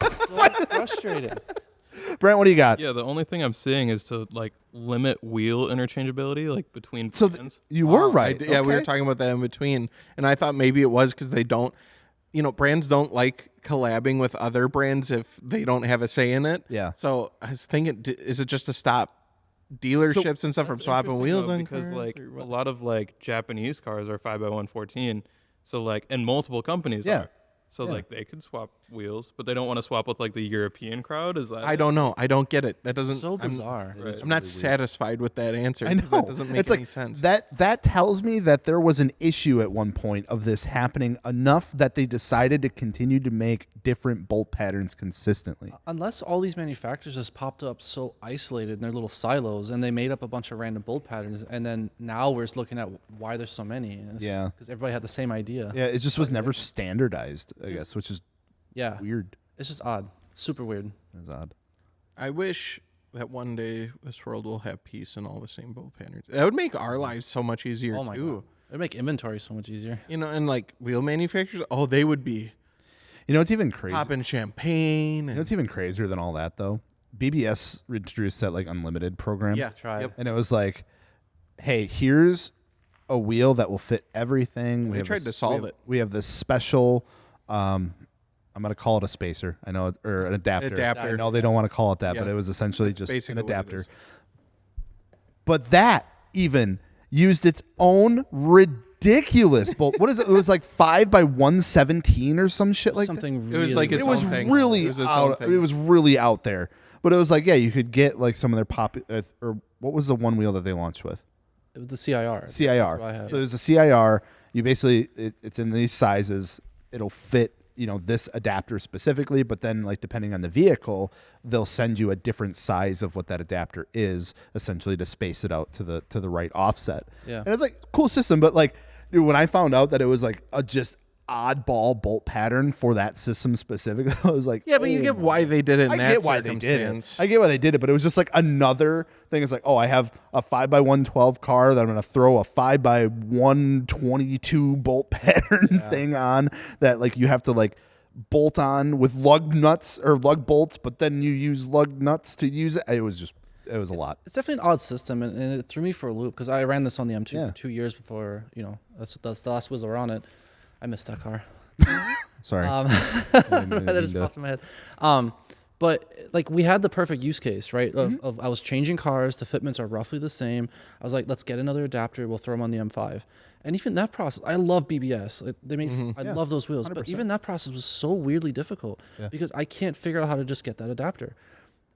So frustrating.
Brent, what do you got?
Yeah, the only thing I'm seeing is to like limit wheel interchangeability, like between
So
brands.
you were right.
Yeah, we were talking about that in between, and I thought maybe it was because they don't, you know, brands don't like collabing with other brands if they don't have a say in it.
Yeah.
So I was thinking, is it just to stop dealerships and stuff from swapping wheels on
because
cars,
like
or
a
what?
lot of like Japanese cars are 5x114, so like and multiple companies
Yeah.
are. So like they could swap wheels, but they don't want to swap with like the European crowd. Is that?
I don't know. I don't get it. That doesn't.
So bizarre.
I'm not satisfied with that answer.
I know.
'cause That doesn't make
It's
any
like,
sense.
That tells me that there was an issue at one point of this happening enough that they decided to continue to make different bolt patterns consistently.
Unless all these manufacturers just popped up so isolated in their little silos and they made up a bunch of random bolt patterns, and then now we're just looking at why there's so many. And
Yeah.
because everybody had the same idea.
Yeah, it just was never standardized, I guess, which is
Yeah.
weird.
It's just odd. Super weird.
It's odd.
I wish that one day this world will have peace and all the same bolt patterns. That would make our lives so much easier
Oh my
too.
god. It'd make inventory so much easier.
You know, and like wheel manufacturers, they would be
You know what's even crazy?
popping champagne.
You know
And,
what's even crazier than all that though? BBS introduced that like unlimited program.
yeah,
Try
yep.
it.
And it was like, hey, here's a wheel that will fit everything.
They tried to solve it.
We have this special, I'm going to call it a spacer. I know, or an adapter.
Adapter.
I know they don't want to call it that,
Yeah.
but it was essentially just an
basically what it
adapter.
is.
But that even used its own ridiculous bolt. What is it? It was like 5 by 117 or some shit like that.
Something
It was
really
like its
It was
own thing.
really
It was its own
out.
thing.
It was really out there. But it was like, yeah, you could get like some of their or what was the one wheel that they launched with?
It was the CIR.
CIR.
That's what I have.
So there's a CIR. You basically it's in these sizes. It'll fit, this adapter specifically, but then like depending on the vehicle, they'll send you a different size of what that adapter is, essentially to space it out to the right offset.
Yeah.
And it's like cool system, but like dude, when I found out that it was like a just oddball bolt pattern for that system specifically, I was like,
Yeah, but you
oh
get
my
why they did it in
I
that
get why they did it.
circumstance.
I get why they did it, but it was just like another thing. It's like, oh, I have a 5 by 112 car that I'm going to throw a 5 by 122 bolt pattern thing on that like you have to like bolt on with lug nuts or lug bolts, but then you use lug nuts to use it. It was a lot.
It's definitely an odd system, and it threw me for a loop because I ran this on the M2
Yeah.
for 2 years before, that's the last wheels that were on it. I missed that car.
Sorry.
That just popped in my head. But like we had the perfect use case, right? Of I was changing cars, the fitments are roughly the same. I was like, let's get another adapter, we'll throw them on the M5. And even that process, I love BBS. Like, they make, I love those wheels, but
100%.
even that process was so weirdly difficult because I can't figure out how to just get that adapter.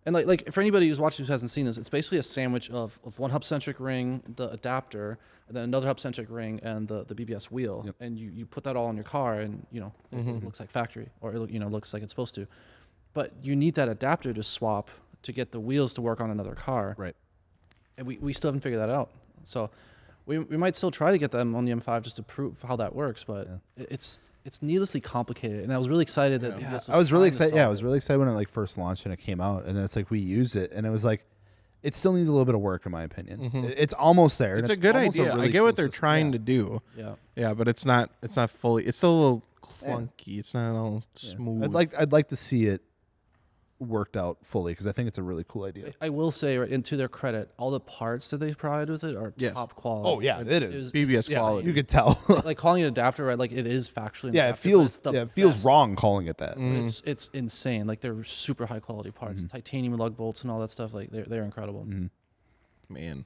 And like for anybody who's watching who hasn't seen this, it's basically a sandwich of one hub-centric ring, the adapter, and then another hub-centric ring, and the BBS wheel.
Yep.
And you put that all on your car, and it looks like factory, or it looks like it's supposed to. But you need that adapter to swap to get the wheels to work on another car.
Right.
And we still haven't figured that out. So we might still try to get them on the M5 just to prove how that works, but it's needlessly complicated. And I was really excited that BBS
I was really
trying to
excited. Yeah, I
solve
was
it.
really excited when it like first launched and it came out, and then it's like we used it, and it was like, it still needs a little bit of work in my opinion. It's almost there. and
It's a good
almost
idea.
really
I get
cool
what they're
system.
trying
Yeah.
to do.
Yeah.
Yeah, but it's not fully. It's still a little clunky. It's not all smooth.
I'd like to see it worked out fully because I think it's a really cool idea.
I will say, right, and to their credit, all the parts that they provide with it are
Yes.
top quality.
Oh yeah, it is.
BBS
Yeah,
quality.
you could tell.
Like calling it adapter, right? Like it is factually. an
yeah, it
adapter, but
feels
it's the
it feels
best.
wrong calling it that.
It's insane. Like they're super high quality parts, titanium lug bolts and all that stuff. Like they're incredible.
Man,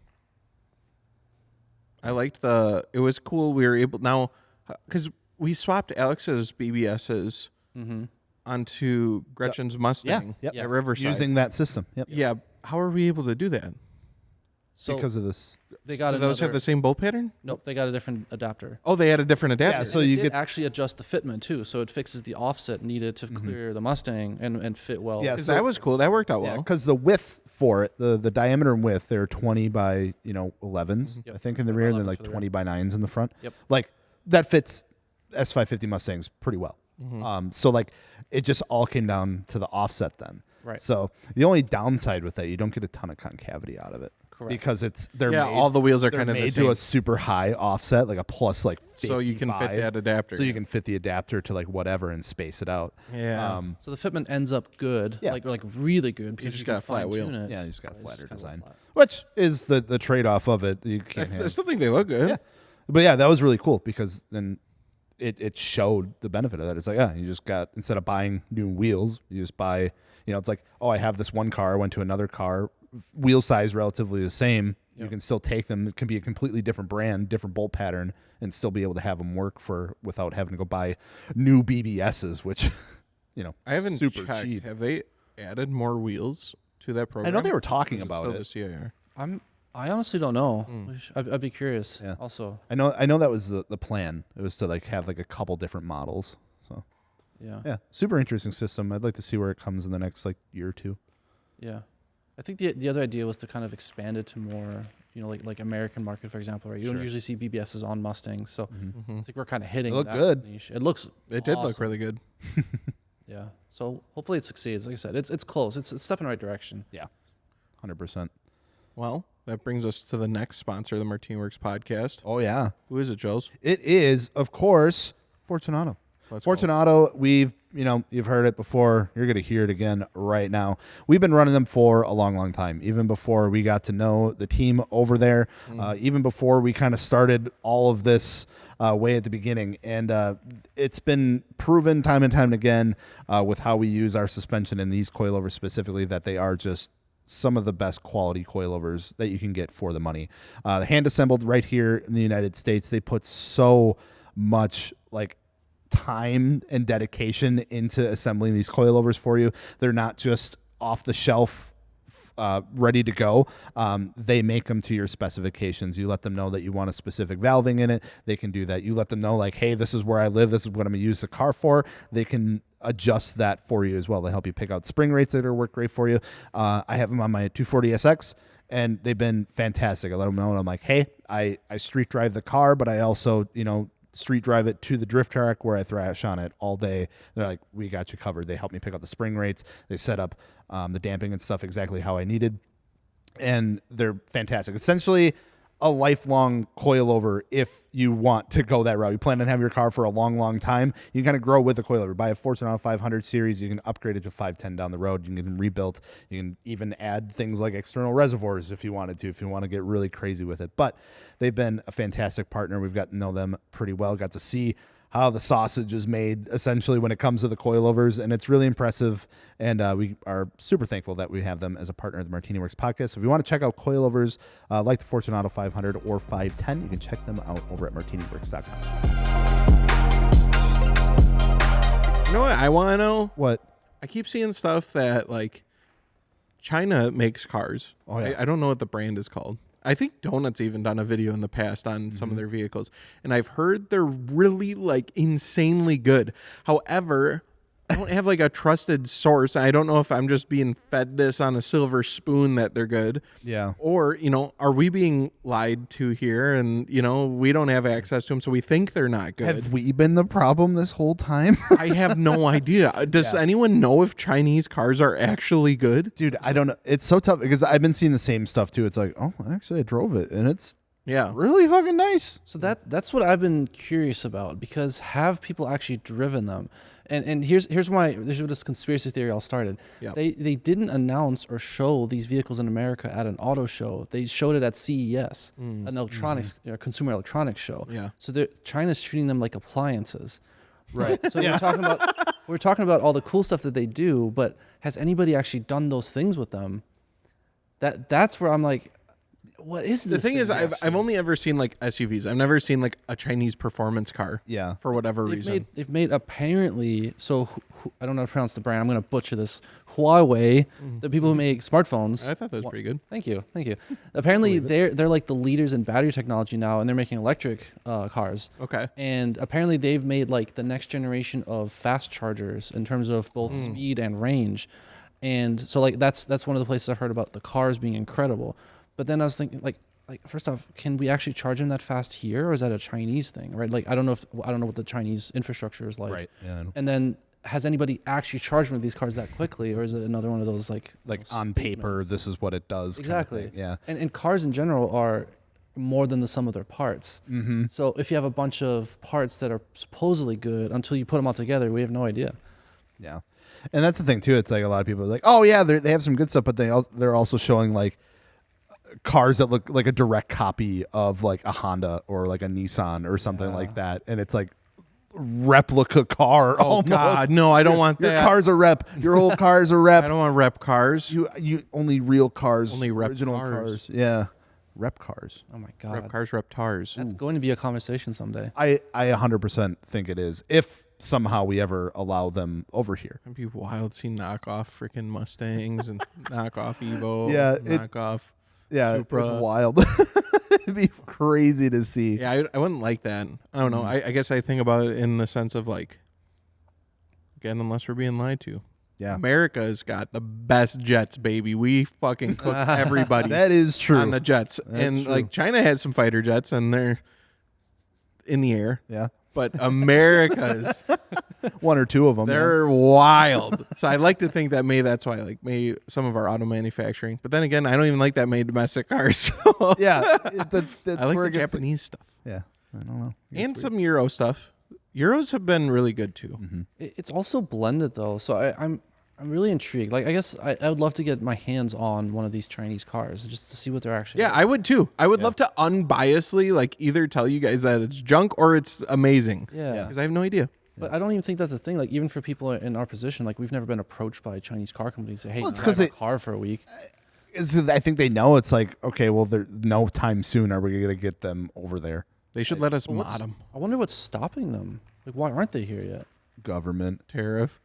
I liked it was cool. We were able now because we swapped Alex's BBSs onto Gretchen's Mustang
yep.
at Riverside.
Using that system. Yep.
Yeah, how are we able to do that?
So
Because of this.
they got
Do those have the same bolt pattern?
Nope, they got a different adapter.
Oh, they had a different adapter.
Yeah, so
And it
you
did
get
actually adjust the fitment too, so it fixes the offset needed to clear the Mustang and fit well.
Yeah,
'Cause
so-
that was cool. That worked out
yeah,
well.
because the width for it, the diameter and width, they're 20 by 11s,
Yep.
I think in the
20 by
rear, and then
11s
like
for the
20 by 9s in the front.
Yep.
Like that fits S550 Mustangs pretty well. So like it just all came down to the offset then.
Right.
So the only downside with that, you don't get a ton of concavity out of it.
Correct.
Because they're
Yeah,
made,
all the wheels are
they're
kind of the
made
same.
to a super high offset, like a plus like 55.
So you can fit that adapter.
So you can fit the adapter to like whatever and space it out.
Yeah.
So the fitment ends up good,
Yeah.
like really good because
just
can
got a flat wheel.
fine-tune it.
Yeah, you just got a
It's
flatter
kinda
design,
flat.
which is the trade off of it. You can't
I
have.
still think they look good.
Yeah. But yeah, that was really cool because then it showed the benefit of that. It's like, yeah, you just got, instead of buying new wheels, you just buy, it's like, oh, I have this one car, I went to another car, wheel size relatively the same. You can still take them. It can be a completely different brand, different bolt pattern, and still be able to have them work without having to go buy new BBSs, which
I haven't
super
checked.
cheap.
Have they added more wheels to that program?
I know they were talking
Or is it
about
still
it.
the CIR?
I honestly don't know. I'd be curious.
Yeah.
Also,
I know that was the plan. It was to like have like a couple different models. So
yeah,
super interesting system. I'd like to see where it comes in the next like year or two.
yeah. I think the other idea was to kind of expand it to more, like American market, for example, right? You don't usually see BBSs on Mustangs, so I think we're kind of hitting.
It looked
that
good.
niche. It looks.
It did look
awesome.
really good.
Yeah. So hopefully it succeeds. Like I said, it's close. It's a step in the right direction.
Yeah, 100%.
Well, that brings us to the next sponsor of the MartiniWorks podcast.
Oh yeah,
Who is it, Jules?
it is of course Fortune Auto.
Let's
Fortune
go.
Auto, you've heard it before. You're going to hear it again right now. We've been running them for a long, long time, even before we got to know the team over there, even before we kind of started all of this way at the beginning. And it's been proven time and time again with how we use our suspension and these coilovers specifically that they are just some of the best quality coilovers that you can get for the money. Hand assembled right here in the United States. They put so much like time and dedication into assembling these coilovers for you. They're not just off the shelf ready to go. They make them to your specifications. You let them know that you want a specific valving in it. They can do that. You let them know like, hey, this is where I live. This is what I'm going to use the car for. They can adjust that for you as well. They help you pick out spring rates that are work great for you. I have them on my 240SX. And they've been fantastic. I let them know, and I'm like, hey, I street drive the car, but I also, street drive it to the drift track where I thrash on it all day. They're like, we got you covered. They help me pick out the spring rates. They set up the damping and stuff exactly how I needed. And they're fantastic. Essentially, a lifelong coilover if you want to go that route. You plan on having your car for a long, long time. You can kind of grow with the coilover. Buy a Fortune Auto 500 series. You can upgrade it to 510 down the road. You can rebuild. You can even add things like external reservoirs if you wanted to, if you want to get really crazy with it. But they've been a fantastic partner. We've got to know them pretty well. Got to see how the sausage is made essentially when it comes to the coilovers, and it's really impressive. And we are super thankful that we have them as a partner of the MartiniWorks podcast. So if you want to check out coilovers like the Fortune Auto 500 or 510, you can check them out over at MartiniWorks.com.
You know what I want to know?
What?
I keep seeing stuff that like China makes cars.
Oh, yeah.
I don't know what the brand is called. I think Donut's even done a video in the past on some of their vehicles, and I've heard they're really like insanely good. However, I don't have like a trusted source. I don't know if I'm just being fed this on a silver spoon that they're good.
Yeah.
Or, are we being lied to here and, we don't have access to them, so we think they're not good.
Have we been the problem this whole time?
I have no idea. Does anyone know if Chinese cars are actually good?
Dude, I don't know. It's so tough because I've been seeing the same stuff too. It's like, oh, actually I drove it and it's really fucking nice.
So that's what I've been curious about, because have people actually driven them? And here's where this conspiracy theory all started.
Yep.
They didn't announce or show these vehicles in America at an auto show. They showed it at CES, an electronics consumer electronics show.
Yeah.
So China's treating them like appliances, right? So we're talking about all the cool stuff that they do, but has anybody actually done those things with them? That's where I'm like, what is this?
The thing is,
actually?
I've only ever seen like SUVs. I've never seen like a Chinese performance car.
Yeah.
For whatever reason.
They've made apparently, so I don't know how to pronounce the brand. I'm going to butcher this. Huawei, the people who make smartphones.
I thought that was pretty good.
Thank you. Apparently, they're like the leaders in battery technology now, and they're making electric cars.
Okay.
And apparently, they've made like the next generation of fast chargers in terms of both speed and range. And so like that's one of the places I've heard about the cars being incredible. But then I was thinking, like first off, can we actually charge them that fast here, or is that a Chinese thing, right? Like I don't know what the Chinese infrastructure is like.
Right. Yeah.
And then has anybody actually charged one of these cars that quickly, or is it another one of those like
on paper, this is what it does.
Exactly.
Kind of thing. Yeah.
And cars in general are more than the sum of their parts. Mm-hmm. So if you have a bunch of parts that are supposedly good, until you put them all together, we have no idea.
Yeah. And that's the thing too. It's like a lot of people are like, oh yeah, they have some good stuff, but they're also showing like cars that look like a direct copy of like a Honda or like a Nissan or something like that, and it's like replica car.
Oh
almost.
God, no, I don't want
Your
that.
car's a rep. Your whole car's a rep.
I don't want rep cars.
You only real cars.
Only rep
original
cars.
Yeah, rep cars.
Oh my God.
Rep cars, rep tars.
That's going to be a conversation someday.
I 100% think it is. If somehow we ever allow them over here.
It'd be wild to see knockoff freaking Mustangs and knockoff Evo.
Yeah,
knockoff.
Yeah,
Supra.
it's wild. It'd be crazy to see.
Yeah, I wouldn't like that. I don't know. I guess I think about it in the sense of like, again, unless we're being lied to.
Yeah.
America's got the best jets, baby. We fucking cook everybody.
That is true.
On the jets. And
true.
like China has some fighter jets and they're in the air.
Yeah.
But America's,
one or two of them.
they're wild. So I like to think that that's why like maybe some of our auto manufacturing. But then again, I don't even like that made domestic cars. So
Yeah. That's
I like
where
the
it gets
Japanese stuff.
Yeah. I don't know.
And some Euro stuff. Euros have been really good too.
Mm-hmm.
It's also blended though, so I'm really intrigued. Like I guess I would love to get my hands on one of these Chinese cars just to see what they're actually.
Yeah, I would too. I would love to unbiasedly like either tell you guys that it's junk or it's amazing.
Yeah.
Because I have no idea.
But I don't even think that's a thing. Like even for people in our position, like we've never been approached by a Chinese car company and say, "Hey,
Well, it's
drive
'cause
a
they-
car for a week."
I think they know it's like, okay, well, there no time soon are we going to get them over there.
They should let us
Well,
mod them.
I wonder what's stopping them. Like why aren't they here yet?
Government.
Tariff.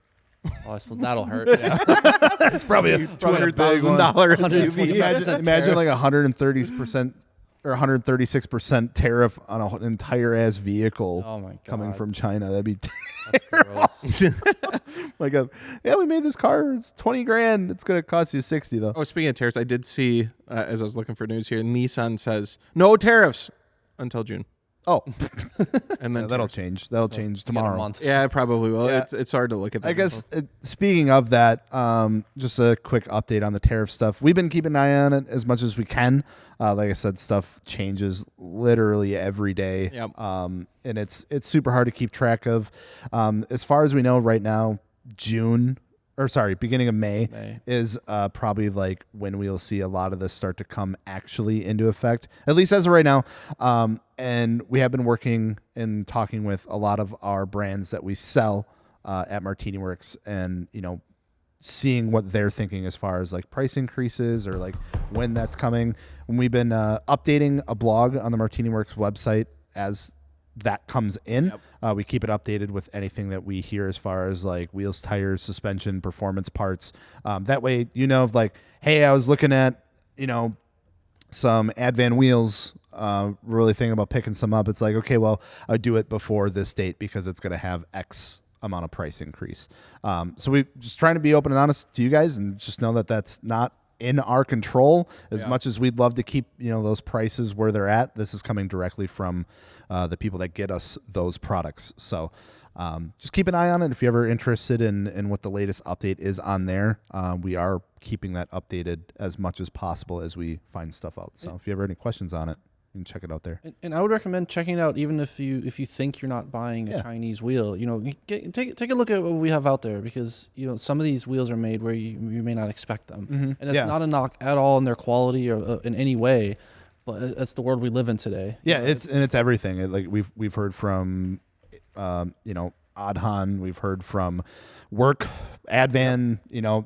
Oh, I suppose that'll hurt. Yeah.
It's probably a
$200,000 SUV.
Imagine like 130% or 136% tariff on an entire ass vehicle
Oh my god.
coming from China. That'd be
That's gross.
like yeah, we made this car. It's 20 grand. It's going to cost you 60 though.
Oh, speaking of tariffs, I did see, as I was looking for news here, Nissan says no tariffs until June.
Oh,
And then
that'll
tariffs.
change. That'll change
You got a
tomorrow.
month.
Yeah, it probably will.
Yeah.
It's hard to look at that.
I guess speaking of that, just a quick update on the tariff stuff. We've been keeping an eye on it as much as we can. Like I said, stuff changes literally every day.
Yep.
And it's super hard to keep track of. As far as we know right now, beginning of May. Is probably like when we'll see a lot of this start to come actually into effect, at least as of right now. And we have been working and talking with a lot of our brands that we sell at MartiniWorks, and seeing what they're thinking as far as like price increases or like when that's coming. When we've been updating a blog on the MartiniWorks website as that comes in. We keep it updated with anything that we hear as far as like wheels, tires, suspension, performance parts. That way, of like, hey, I was looking at, some Advan wheels, really thinking about picking some up. It's like, okay, well, I would do it before this date because it's going to have X amount of price increase. So we just trying to be open and honest to you guys and just know that that's not in our control as much as we'd love to keep, those prices where they're at. This is coming directly from the people that get us those products. So just keep an eye on it. If you're ever interested in what the latest update is on there, we are keeping that updated as much as possible as we find stuff out. So if you ever have any questions on it, you can check it out there.
And I would recommend checking it out even if you think you're not buying a Chinese wheel. Take a look at what we have out there because some of these wheels are made where you may not expect them, and it's not a knock at all in their quality or in any way, but it's the world we live in today.
Yeah, it's everything. Like we've heard from, Adhan, we've heard from Work, Advan,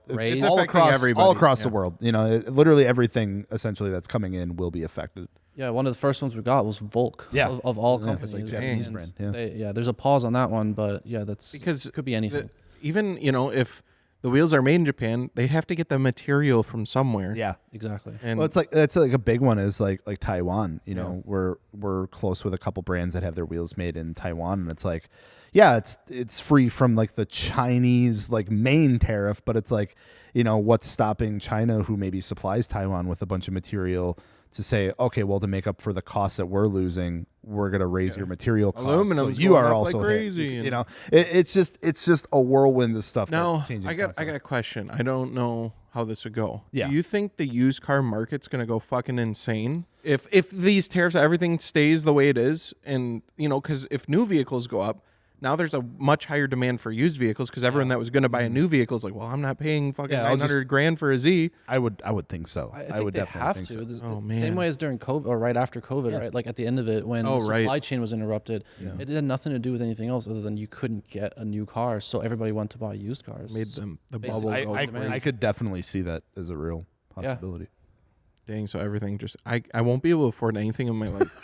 Raise.
all
affecting
across
everybody.
all across the world. Literally everything essentially that's coming in will be affected.
Yeah, one of the first ones we got was Volk.
Yeah.
of all
Yeah,
companies.
it's like Japanese
And
brand, yeah.
there's a pause on that one, but yeah, that's
Because
it could be anything.
even, if the wheels are made in Japan, they have to get the material from somewhere.
Yeah.
Exactly.
And
Well, it's like a big one is like Taiwan. We're close with a couple brands that have their wheels made in Taiwan, and it's like, yeah, it's free from like the Chinese like main tariff, but it's like, what's stopping China, who maybe supplies Taiwan with a bunch of material, to say, okay, well, to make up for the costs that we're losing, we're gonna raise your material costs.
Aluminum's
so you
going
are
up
also
like
hit.
crazy, and-
It's just a whirlwind of stuff.
now
that's changing
I got
constantly.
a question. I don't know how this would go.
Yeah.
Do you think the used car market's gonna go fucking insane if these tariffs, everything stays the way it is, and because if new vehicles go up, now there's a much higher demand for used vehicles because everyone that was going to buy a new vehicle is like, well, I'm not paying fucking
Yeah, I'll just-
$900,000 for a Z.
I would think so.
I think
would
they
definitely
have
think
to.
so.
It's
Oh,
the
man.
Same way as during COVID or right after COVID, right? Like at the end of it when the supply chain was interrupted, it had nothing to do with anything else other than you couldn't get a new car, so everybody went to buy used cars.
Made them the
Basically,
bubble
I,
go
I,
demand.
I could definitely see that as a real possibility.
Dang, so everything just I won't be able to afford anything in my life.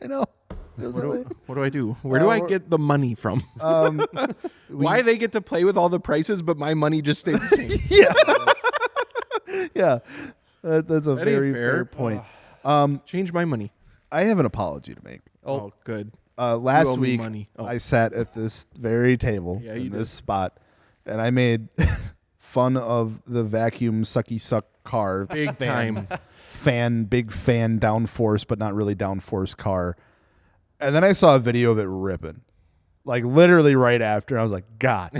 I know.
What do I do? Where do I get the money from? Why they get to play with all the prices, but my money just stayed the same?
Yeah, that's a
That ain't
very fair point.
Change my money.
I have an apology to make.
Oh, good.
Last
owe me
week,
money. Oh.
I sat at this very table in this spot, and I made fun of the vacuum sucky suck car.
Big time.
Big fan downforce, but not really downforce car. And then I saw a video of it ripping. Like literally right after, I was like, God.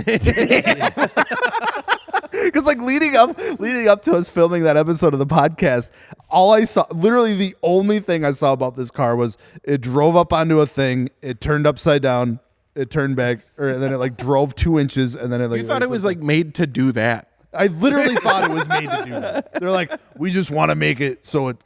Because like leading up to us filming that episode of the podcast, all I saw, literally the only thing I saw about this car was it drove up onto a thing, it turned upside down, it turned back, and then it like drove 2 inches, and then it like.
You thought it was like made to do that.
I literally thought it was made to do that. They're like, we just want to make it so it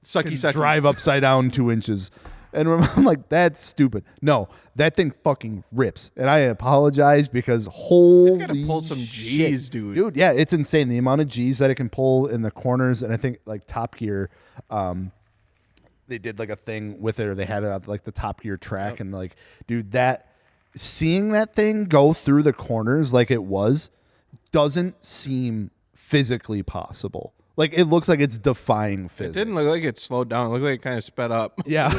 Sucky.
drive upside down 2 inches. And I'm like, that's stupid. No, that thing fucking rips. And I apologize because holy
It's got to pull some G's, dude.
Dude, yeah, it's insane. The amount of G's that it can pull in the corners. And I think like Top Gear, they did like a thing with it, or they had it on like the Top Gear track. Yep. And like, dude, seeing that thing go through the corners like it was doesn't seem physically possible. Like, it looks like it's defying physics.
It didn't look like it slowed down. It looked like it kind of sped up.
Yeah.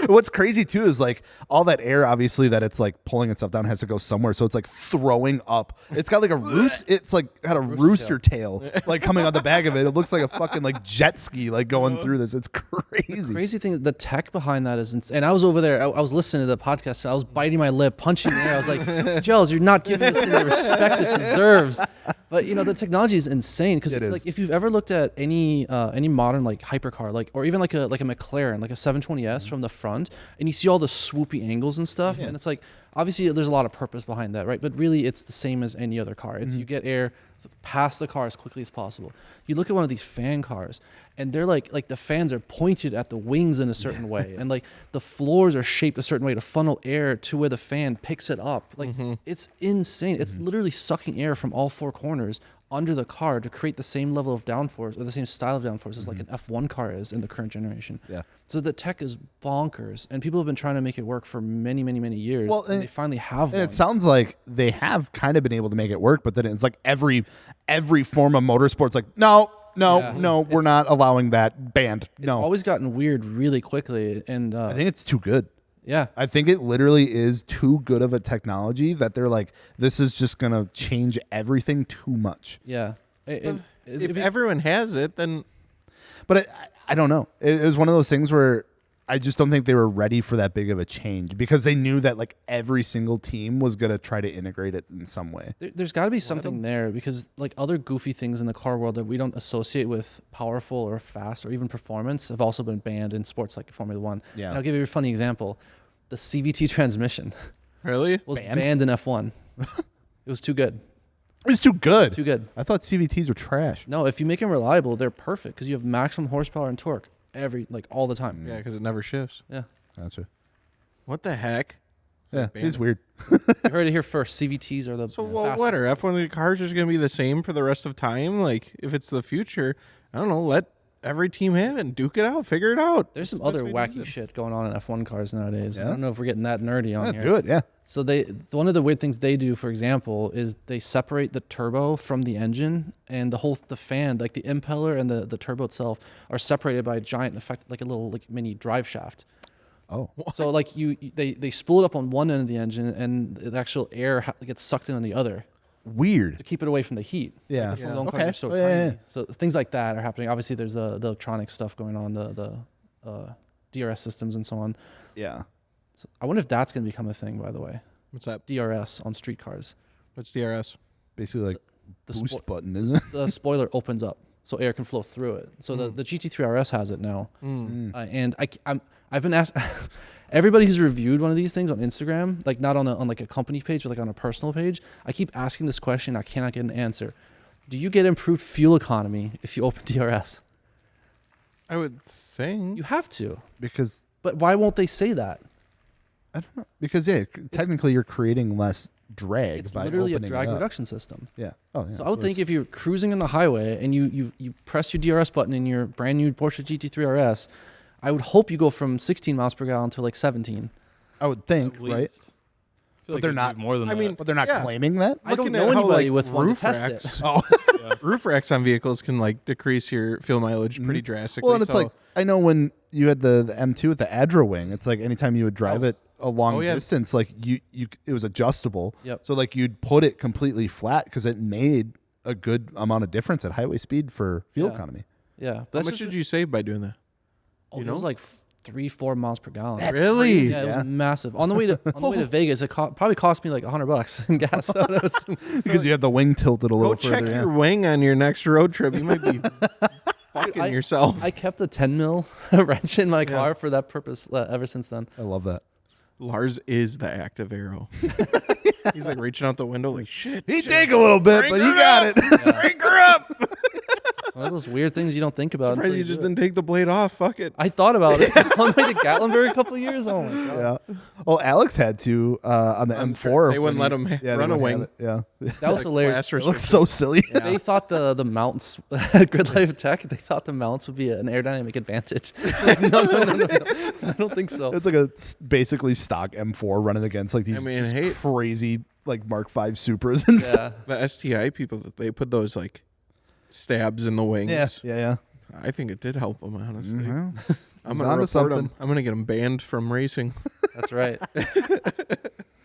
What's crazy, too, is, like, all that air, obviously, that it's, like, pulling itself down has to go somewhere. So it's, like, throwing up. It's got, like, a roost. It's, like, got a rooster tail, like, coming out the back of it. It looks like a fucking, like, jet ski, like, going through this. It's crazy.
The crazy thing, the tech behind that is insane. And I was over there. I was listening to the podcast. I was biting my lip, punching the air. I was like, Gels, you're not giving this thing the respect it deserves. But, you know, the technology is insane. Because, like, if you've ever looked at any modern like hypercar, like, or even like a McLaren, like a 720S from the front, and you see all the swoopy angles and stuff, and it's like, obviously there's a lot of purpose behind that, right? But really it's the same as any other car. It's you get air past the car as quickly as possible. You look at one of these fan cars, and they're like the fans are pointed at the wings in a certain way, and like the floors are shaped a certain way to funnel air to where the fan picks it up. Like it's insane. It's literally sucking air from all four corners under the car to create the same level of downforce or the same style of downforce as like an F1 car is in the current generation. Yeah. So the tech is bonkers, and people have been trying to make it work for many, many, many years. Well, and they finally have.
And it sounds like they have kind of been able to make it work, but then it's like every form of motorsport's like, no, we're not allowing that banned.
It's always gotten weird really quickly, and
I think it's too good.
Yeah.
I think it literally is too good of a technology that they're like, this is just going to change everything too much.
Yeah.
If everyone has it, then...
But I don't know. It was one of those things where I just don't think they were ready for that big of a change, because they knew that like every single team was going to try to integrate it in some way.
There's got to be something there, because like other goofy things in the car world that we don't associate with powerful or fast or even performance have also been banned in sports like Formula One. Yeah. And I'll give you a funny example. The CVT transmission
really
was banned in F1. It was too good.
It was too good.
Too good.
I thought CVTs were trash.
No, if you make them reliable, they're perfect, because you have maximum horsepower and torque all the time.
Yeah, because it never shifts.
Yeah.
That's it.
What the heck?
Yeah, it's weird.
You heard it here first. CVTs are the
what are F1 cars just going to be the same for the rest of time? Like, if it's the future, I don't know, let every team have it and duke it out, figure it out.
There's some other wacky shit going on in F1 cars nowadays. Yeah. I don't know if we're getting that nerdy on here.
Do it, yeah.
So one of the weird things they do, for example, is they separate the turbo from the engine, and the fan, like the impeller and the turbo itself, are separated by a giant effect, like a little like mini drive shaft.
Oh.
So like they spool it up on one end of the engine, and the actual air gets sucked in on the other.
Weird.
To keep it away from the heat.
Yeah.
Okay. Are so tiny. Yeah. So things like that are happening. Obviously, there's the electronic stuff going on, the DRS systems and so on.
Yeah.
So I wonder if that's going to become a thing, by the way.
What's that?
DRS on street cars.
What's DRS?
Basically like the boost button, isn't it?
The spoiler opens up so air can flow through it. So the GT3 RS has it now. And I've been asked... Everybody who's reviewed one of these things on Instagram, like not on like a company page, but like on a personal page, I keep asking this question. I cannot get an answer. Do you get improved fuel economy if you open DRS?
I would think.
You have to. But why won't they say that?
I don't know. Because, technically you're creating less drag.
It's
by
literally a
opening
drag
it up.
reduction system.
Yeah. Oh, yeah.
So I would think if you're cruising in the highway and you press your DRS button in your brand new Porsche GT3 RS, I would hope you go from 16 miles per gallon to like 17.
I would think,
At
right?
least. I feel
But they're
it'd
not-
be more than
I
that.
mean,
But they're not
Yeah.
claiming that.
I don't
Looking
know
at how,
anybody
like,
with one to
roof
test
racks-
it.
Oh,
Roof racks on vehicles can like decrease your fuel mileage pretty drastically.
well, and it's
so
like I know when you had the M2 with the Adra wing, it's like anytime you would drive it a long
yeah.
distance, like you it was adjustable.
Yep.
So like you'd put it completely flat because it made a good amount of difference at highway speed for fuel
Yeah.
economy.
Yeah.
how
That's
much did you save by doing that?
It was like 3-4 miles per gallon.
Really?
Yeah, it was massive. On the way to Vegas, it probably cost me like $100 in gas. So it was,
Because you had the wing tilted a little
Go check
further.
your wing on your next road trip. You might be fucking yourself.
I kept a 10 mil wrench in my car for that purpose ever since then.
I love that.
Lars is the active arrow. He's like reaching out the window, like shit.
He take a little bit, but he got it.
Crank her up.
It's one of those weird things you don't think about.
Surprised
until
you
do
just
it.
didn't take the blade off. Fuck it.
I thought about it on the way to Gatlinburg a couple of years. Oh my god.
Yeah. Well, Alex had to on the M4.
They wouldn't
when
let him
they
run a
wouldn't
wing.
have it. Yeah.
That was hilarious.
Blast
It looks
restriction.
so silly.
They thought the mounts at Grid Life Tech. They thought the mounts would be an aerodynamic advantage. Like, no. I don't think so.
It's like a basically stock M4 running against like these
mean,
just
hey-
crazy like Mark V Supras and stuff.
Yeah.
The STI people, they put those like stabs in the wings.
Yeah.
I think it did help them, honestly. I'm
He's
gonna
onto
report
something.
him. I'm gonna get him banned from racing.
That's right.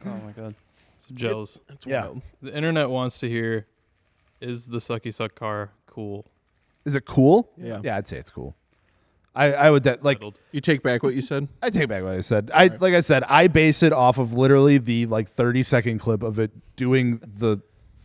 Oh my god.
So Joes,
That's
Yeah.
wild.
the internet wants to hear, is the sucky suck car cool?
Is it cool?
Yeah.
Yeah, I'd say it's cool. I would like
Settled.
You take back what you said.
I take back what I said. Like I said, I base it off of literally the like 30-second clip of it doing the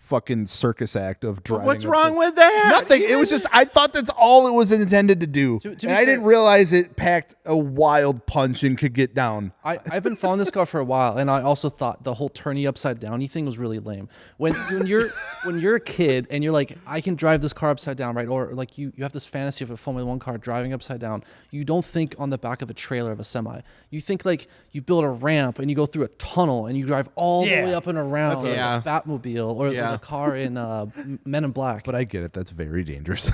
fucking circus act of driving.
What's
up
wrong
the-
with that?
Nothing. It was just I thought that's all it was intended to do.
To be
and I
fair-
didn't realize it packed a wild punch and could get down.
I've been following this car for a while, and I also thought the whole turny upside downy thing was really lame. When you're a kid and you're like, I can drive this car upside down, right? Or like you have this fantasy of a Formula One car driving upside down. You don't think on the back of a trailer of a semi. You think like you build a ramp and you go through a tunnel and you drive all the way up and around like
Yeah.
a Batmobile or
Yeah.
the car in Men in Black.
But I get it. That's very dangerous.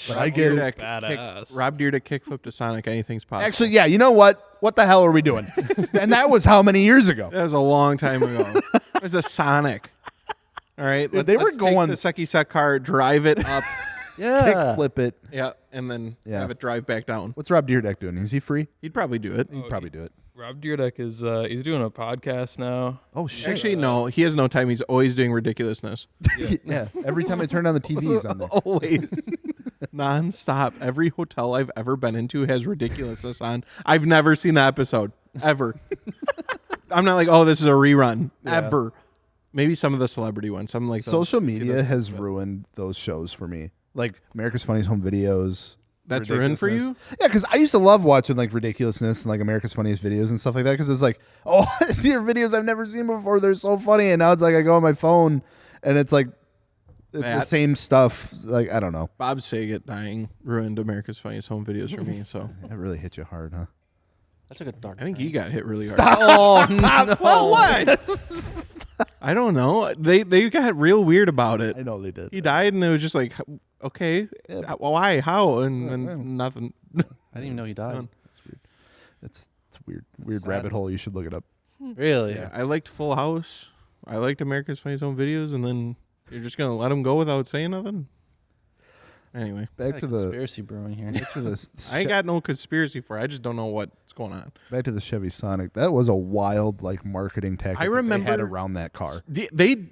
but I
Rob
get it.
Dyrdek
Badass.
Rob Dyrdek kickflipped a Sonic. Anything's possible.
Actually, yeah. You know what? What the hell are we doing? And that was how many years ago?
that was a long time ago. It was a Sonic. All right,
they were
let's
going-
take the sucky suck car, drive it up,
yeah.
Kick flip it.
yeah, and then
Yeah.
have it drive back down.
What's Rob Dyrdek doing? Is he free?
He'd probably do it.
He'd probably do it.
Rob Dyrdek is he's doing a podcast now.
Oh shit!
Actually, no, he has no time. He's always doing ridiculousness.
Yeah. Every time I turn on the TV, he's on there.
Always. Non-stop. Every hotel I've ever been into has ridiculousness on. I've never seen the episode. Ever. I'm not like, oh, this is a rerun. Ever. Maybe some of the celebrity ones. Some like
Social
see
media
those-
has ruined those shows for me. Like America's Funniest Home Videos.
That's ruined for you?
Yeah, because I used to love watching like ridiculousness and like America's Funniest Videos and stuff like that. Because it's like, oh, these are videos I've never seen before. They're so funny. And now it's like I go on my phone and it's like the
That-
same stuff. Like I don't know.
Bob Saget dying ruined America's Funniest Home Videos for me. So
That really hit you hard, huh?
That took a dark
I think
turn.
he got hit really hard.
Oh no.
Well, what? I don't know. They got real weird about it.
I know they did.
He died, and it was just like, okay, why, how, and then nothing.
I didn't even know he died.
It's weird. Weird
sad.
rabbit hole. You should look it up.
Really?
Yeah, I liked Full House. I liked America's Funniest Home Videos, and then you're just gonna let him go without saying nothing. Anyway,
Back to the
conspiracy brewing here.
back to the
I ain't got no conspiracy for it. I just don't know what's going on.
back to the Chevy Sonic. That was a wild like marketing tactic.
I
that they had
remember-
around that car.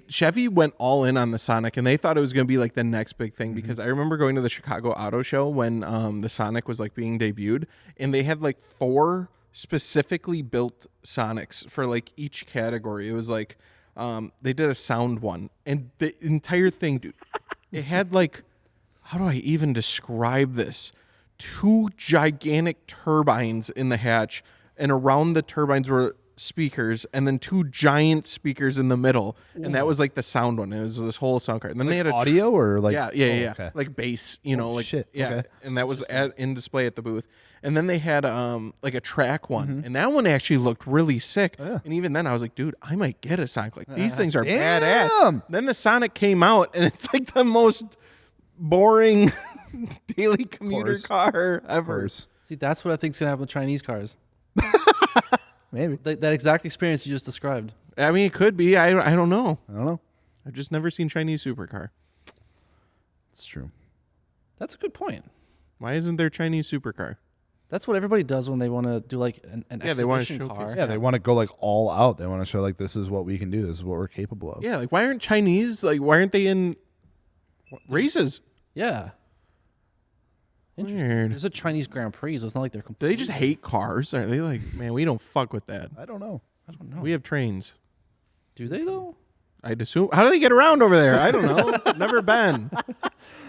Chevy went all in on the Sonic, and they thought it was going to be like the next big thing because I remember going to the Chicago Auto Show when the Sonic was like being debuted, and they had like 4 specifically built Sonics for like each category. It was like they did a sound one, and the entire thing, dude, it had like, how do I even describe this? 2 gigantic turbines in the hatch, and around the turbines were speakers, and then 2 giant speakers in the middle, and that was like the sound one. It was this whole sound card. And then they had a
Audio or like
yeah,
okay.
like bass, you know, like
shit,
yeah,
okay.
and that was in display at the booth. And then they had like a track one, and that one actually looked really sick. And even then, I was like, dude, I might get a Sonic. Like these things are badass.
Damn.
Then the Sonic came out, and it's like the most boring daily commuter
course.
car ever.
course.
See, that's what I think's gonna happen with Chinese cars.
Maybe.
That exact experience you just described.
I mean, it could be. I don't know.
I don't know.
I've just never seen Chinese supercar.
It's true.
That's a good point.
Why isn't there Chinese supercar?
That's what everybody does when they want to do like an
they wanna
exhibition
showcase
car.
Yeah, they want to go like all out. They want to show like this is what we can do. This is what we're capable of.
Yeah, like why aren't Chinese, like why aren't they in races?
Yeah. Interesting.
Weird.
There's a Chinese Grand Prix, so it's not like they're
Do
completely.
they just hate cars? Are they like, man, we don't fuck with that.
I don't know.
I don't know.
We have trains.
Do they though?
I'd assume. How do they get around over there? I don't know. Never been.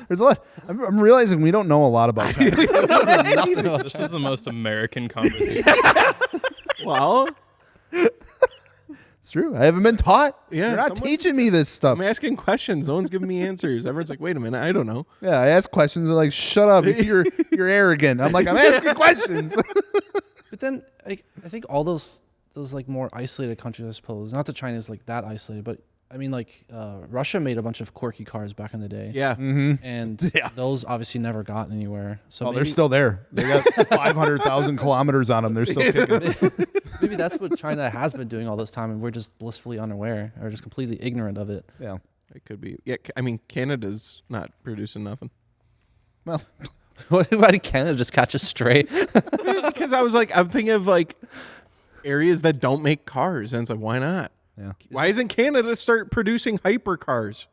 There's a lot. I'm realizing we don't know a lot about China.
This is the most American conversation.
Well,
It's true. I haven't been taught.
Yeah,
You're not
someone-
teaching me this stuff.
I'm asking questions. No one's giving me answers. Everyone's like, wait a minute, I don't know.
Yeah, I ask questions. They're like, shut up. You're arrogant. I'm like, I'm asking questions.
But then I think all those like more isolated countries, I suppose. Not that China's like that isolated, but I mean like Russia made a bunch of quirky cars back in the day.
Yeah.
And
Yeah.
those obviously never got anywhere. So
Oh,
maybe,
they're still there. They got 500,000 kilometers on them. They're still kicking.
maybe that's what China has been doing all this time, and we're just blissfully unaware or just completely ignorant of it.
Yeah.
It could be. Yeah, I mean, Canada's not producing nothing.
Well,
Why did Canada just catch us straight?
Because I was like, I'm thinking of like areas that don't make cars. And it's like, why not?
yeah.
Why isn't Canada start producing hypercars?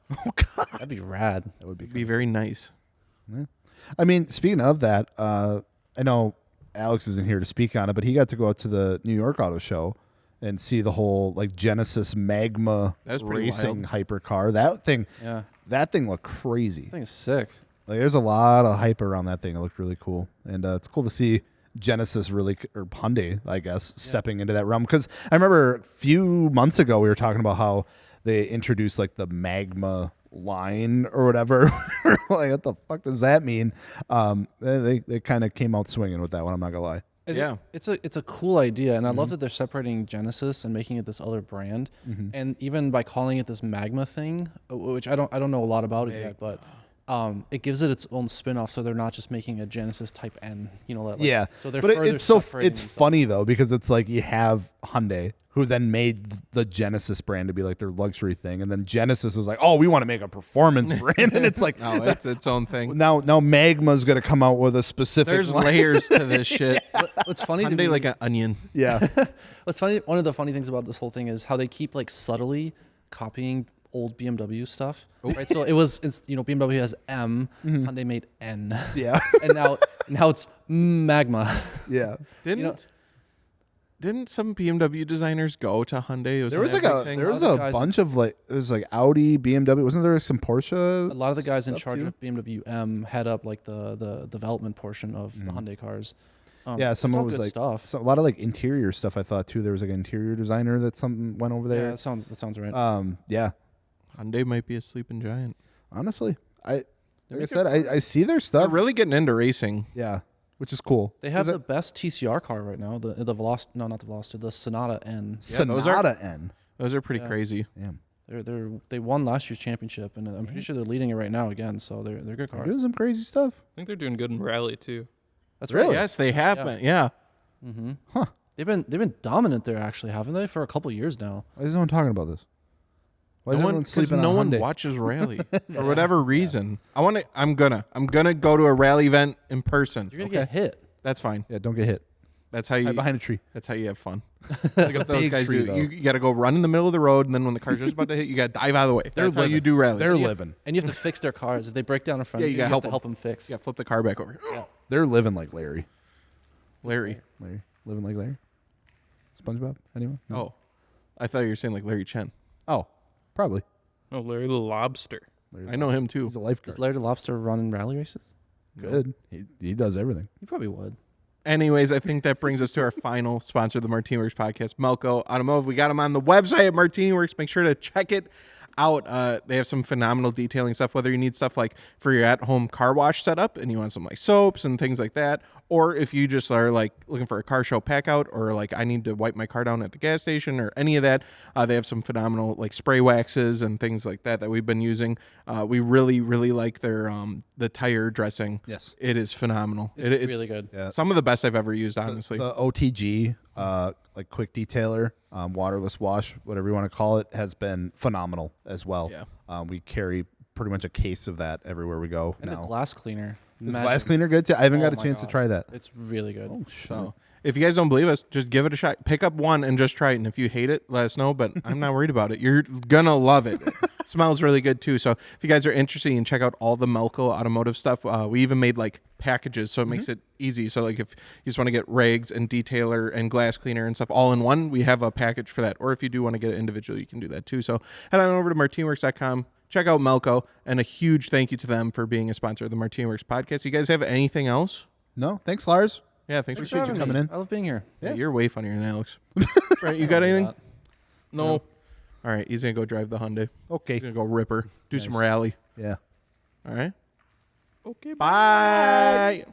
That'd be rad.
That would be
It'd be very nice.
I mean, speaking of that, I know Alex isn't here to speak on it, but he got to go out to the New York Auto Show and see the whole like Genesis Magma
That was pretty
racing
wild.
hypercar.
Yeah,
That thing looked crazy.
I think it's sick.
Like, there's a lot of hype around that thing. It looked really cool, and it's cool to see Genesis or Hyundai, I guess, stepping into that realm. Because I remember a few months ago we were talking about how they introduced like the Magma line or whatever. Like, what the fuck does that mean? They kind of came out swinging with that one. I'm not gonna lie.
I think
Yeah.
it's a cool idea, and I love that they're separating Genesis and making it this other brand, and even by calling it this Magma thing, which I don't know a lot about it yet, but it gives it its own spin-off, so they're not just making a Genesis Type N,
Yeah,
So they're
but
further
it's so
separating
it's
themselves.
funny though, because it's like you have Hyundai who then made the Genesis brand to be like their luxury thing, and then Genesis was like, oh, we want to make a performance brand, and it's like
No, it's its own thing.
now Magma's gonna come out with a specific
There's
line.
layers to this shit.
What's funny to me,
Hyundai like an onion.
Yeah,
what's funny, one of the funny things about this whole thing is how they keep like subtly copying old BMW stuff. Right, so it's BMW has M, Hyundai made N,
yeah,
and now it's Magma.
yeah.
Didn't some BMW designers go to Hyundai?
There was like there was
All
a
the guys-
bunch of like it was like Audi, BMW. Wasn't there some Porsche?
A lot of the guys in
stuff
charge
too?
of BMW M head up like the development portion of the Hyundai cars.
Yeah,
it's
someone
all
was
good
like
stuff.
a lot of like interior stuff. I thought too. There was like an interior designer that something went over
Yeah,
there.
that sounds right.
Yeah.
Hyundai might be a sleeping giant.
Honestly, like I said, I see their
They're
stuff.
really getting into racing.
Yeah, which is cool.
They have
'Cause
the best TCR car right now. The Veloster, no, not the Veloster, the Sonata N.
Yeah, those are-
Sonata N.
Those are pretty
Yeah.
crazy.
Damn,
They won last year's championship, and I'm pretty sure they're leading it right now again. So they're good
they're
cars.
doing some crazy stuff.
I think they're doing good in rally too.
That's
Really?
right.
Yes, they have
Yeah.
been. Yeah.
Mm-hmm.
Huh.
They've been dominant there, actually, haven't they? For a couple years now.
Why is no one talking about this? Why is
No one,
everyone
'cause
sleeping
no
on
one
Hyundai?
watches rally for whatever reason. I'm gonna go to a rally event in person.
You're gonna get hit.
That's fine.
Yeah, don't get hit.
That's how you.
Hide behind a tree.
That's how you have fun. That's what those
big
guys
tree,
do.
though.
You got to go run in the middle of the road, and then when the car's just about to hit, you got to dive out of the way. That's how
living.
you do rally.
They're
You have-
living.
And you have to fix their cars. If they break down in front
Yeah,
of
you
you,
gotta
have
help
to
'em.
help them fix.
Yeah, flip the car back over.
They're living like Larry.
Larry.
Larry, living like Larry. SpongeBob. Anyone? No.
Oh, I thought you were saying like Larry Chen.
Oh, probably.
Oh, Larry the Lobster.
I know him too.
He's a lifeguard.
Does Larry the Lobster run in rally races?
Good. He does everything.
He probably would.
Anyways, I think that brings us to our final sponsor of the MartiniWorks podcast, Melco Automotive. We got them on the website at MartiniWorks. Make sure to check it out, they have some phenomenal detailing stuff, whether you need stuff like for your at-home car wash setup and you want some like soaps and things like that, or if you just are like looking for a car show pack out, or like I need to wipe my car down at the gas station or any of that, they have some phenomenal like spray waxes and things like that we've been using. We really, really like their the tire dressing.
Yes.
It is phenomenal.
It's really good.
Yeah.
Some of the best I've ever used, honestly.
The OTG, like quick detailer, waterless wash, whatever you want to call it, has been phenomenal as well.
Yeah.
We carry pretty much a case of that everywhere we go
And
now.
the glass cleaner.
Is glass cleaner good too? I haven't got a
my
chance to
God.
try that.
It's really good.
Oh, shit.
So if you guys don't believe us, just give it a shot. Pick up one and just try it. And if you hate it, let us know. But I'm not worried about it. You're gonna love it. Smells really good too. So if you guys are interested, you can check out all the Melco automotive stuff. We even made like packages, so it makes it easy. So like if you just want to get rags and detailer and glass cleaner and stuff all in one, we have a package for that. Or if you do want to get it individually, you can do that too. So head on over to MartiniWorks.com. Check out Melco, and a huge thank you to them for being a sponsor of the MartiniWorks podcast. You guys have anything else?
No, thanks, Lars.
Yeah, thanks for
Appreciate you
having
coming
me.
in.
I love being here.
Yeah, you're way funnier than Alex. Right, you got anything? No. All right, he's gonna go drive the Hyundai.
Okay.
He's gonna go rip her, do some rally.
Yeah.
All right.
Okay.
Bye.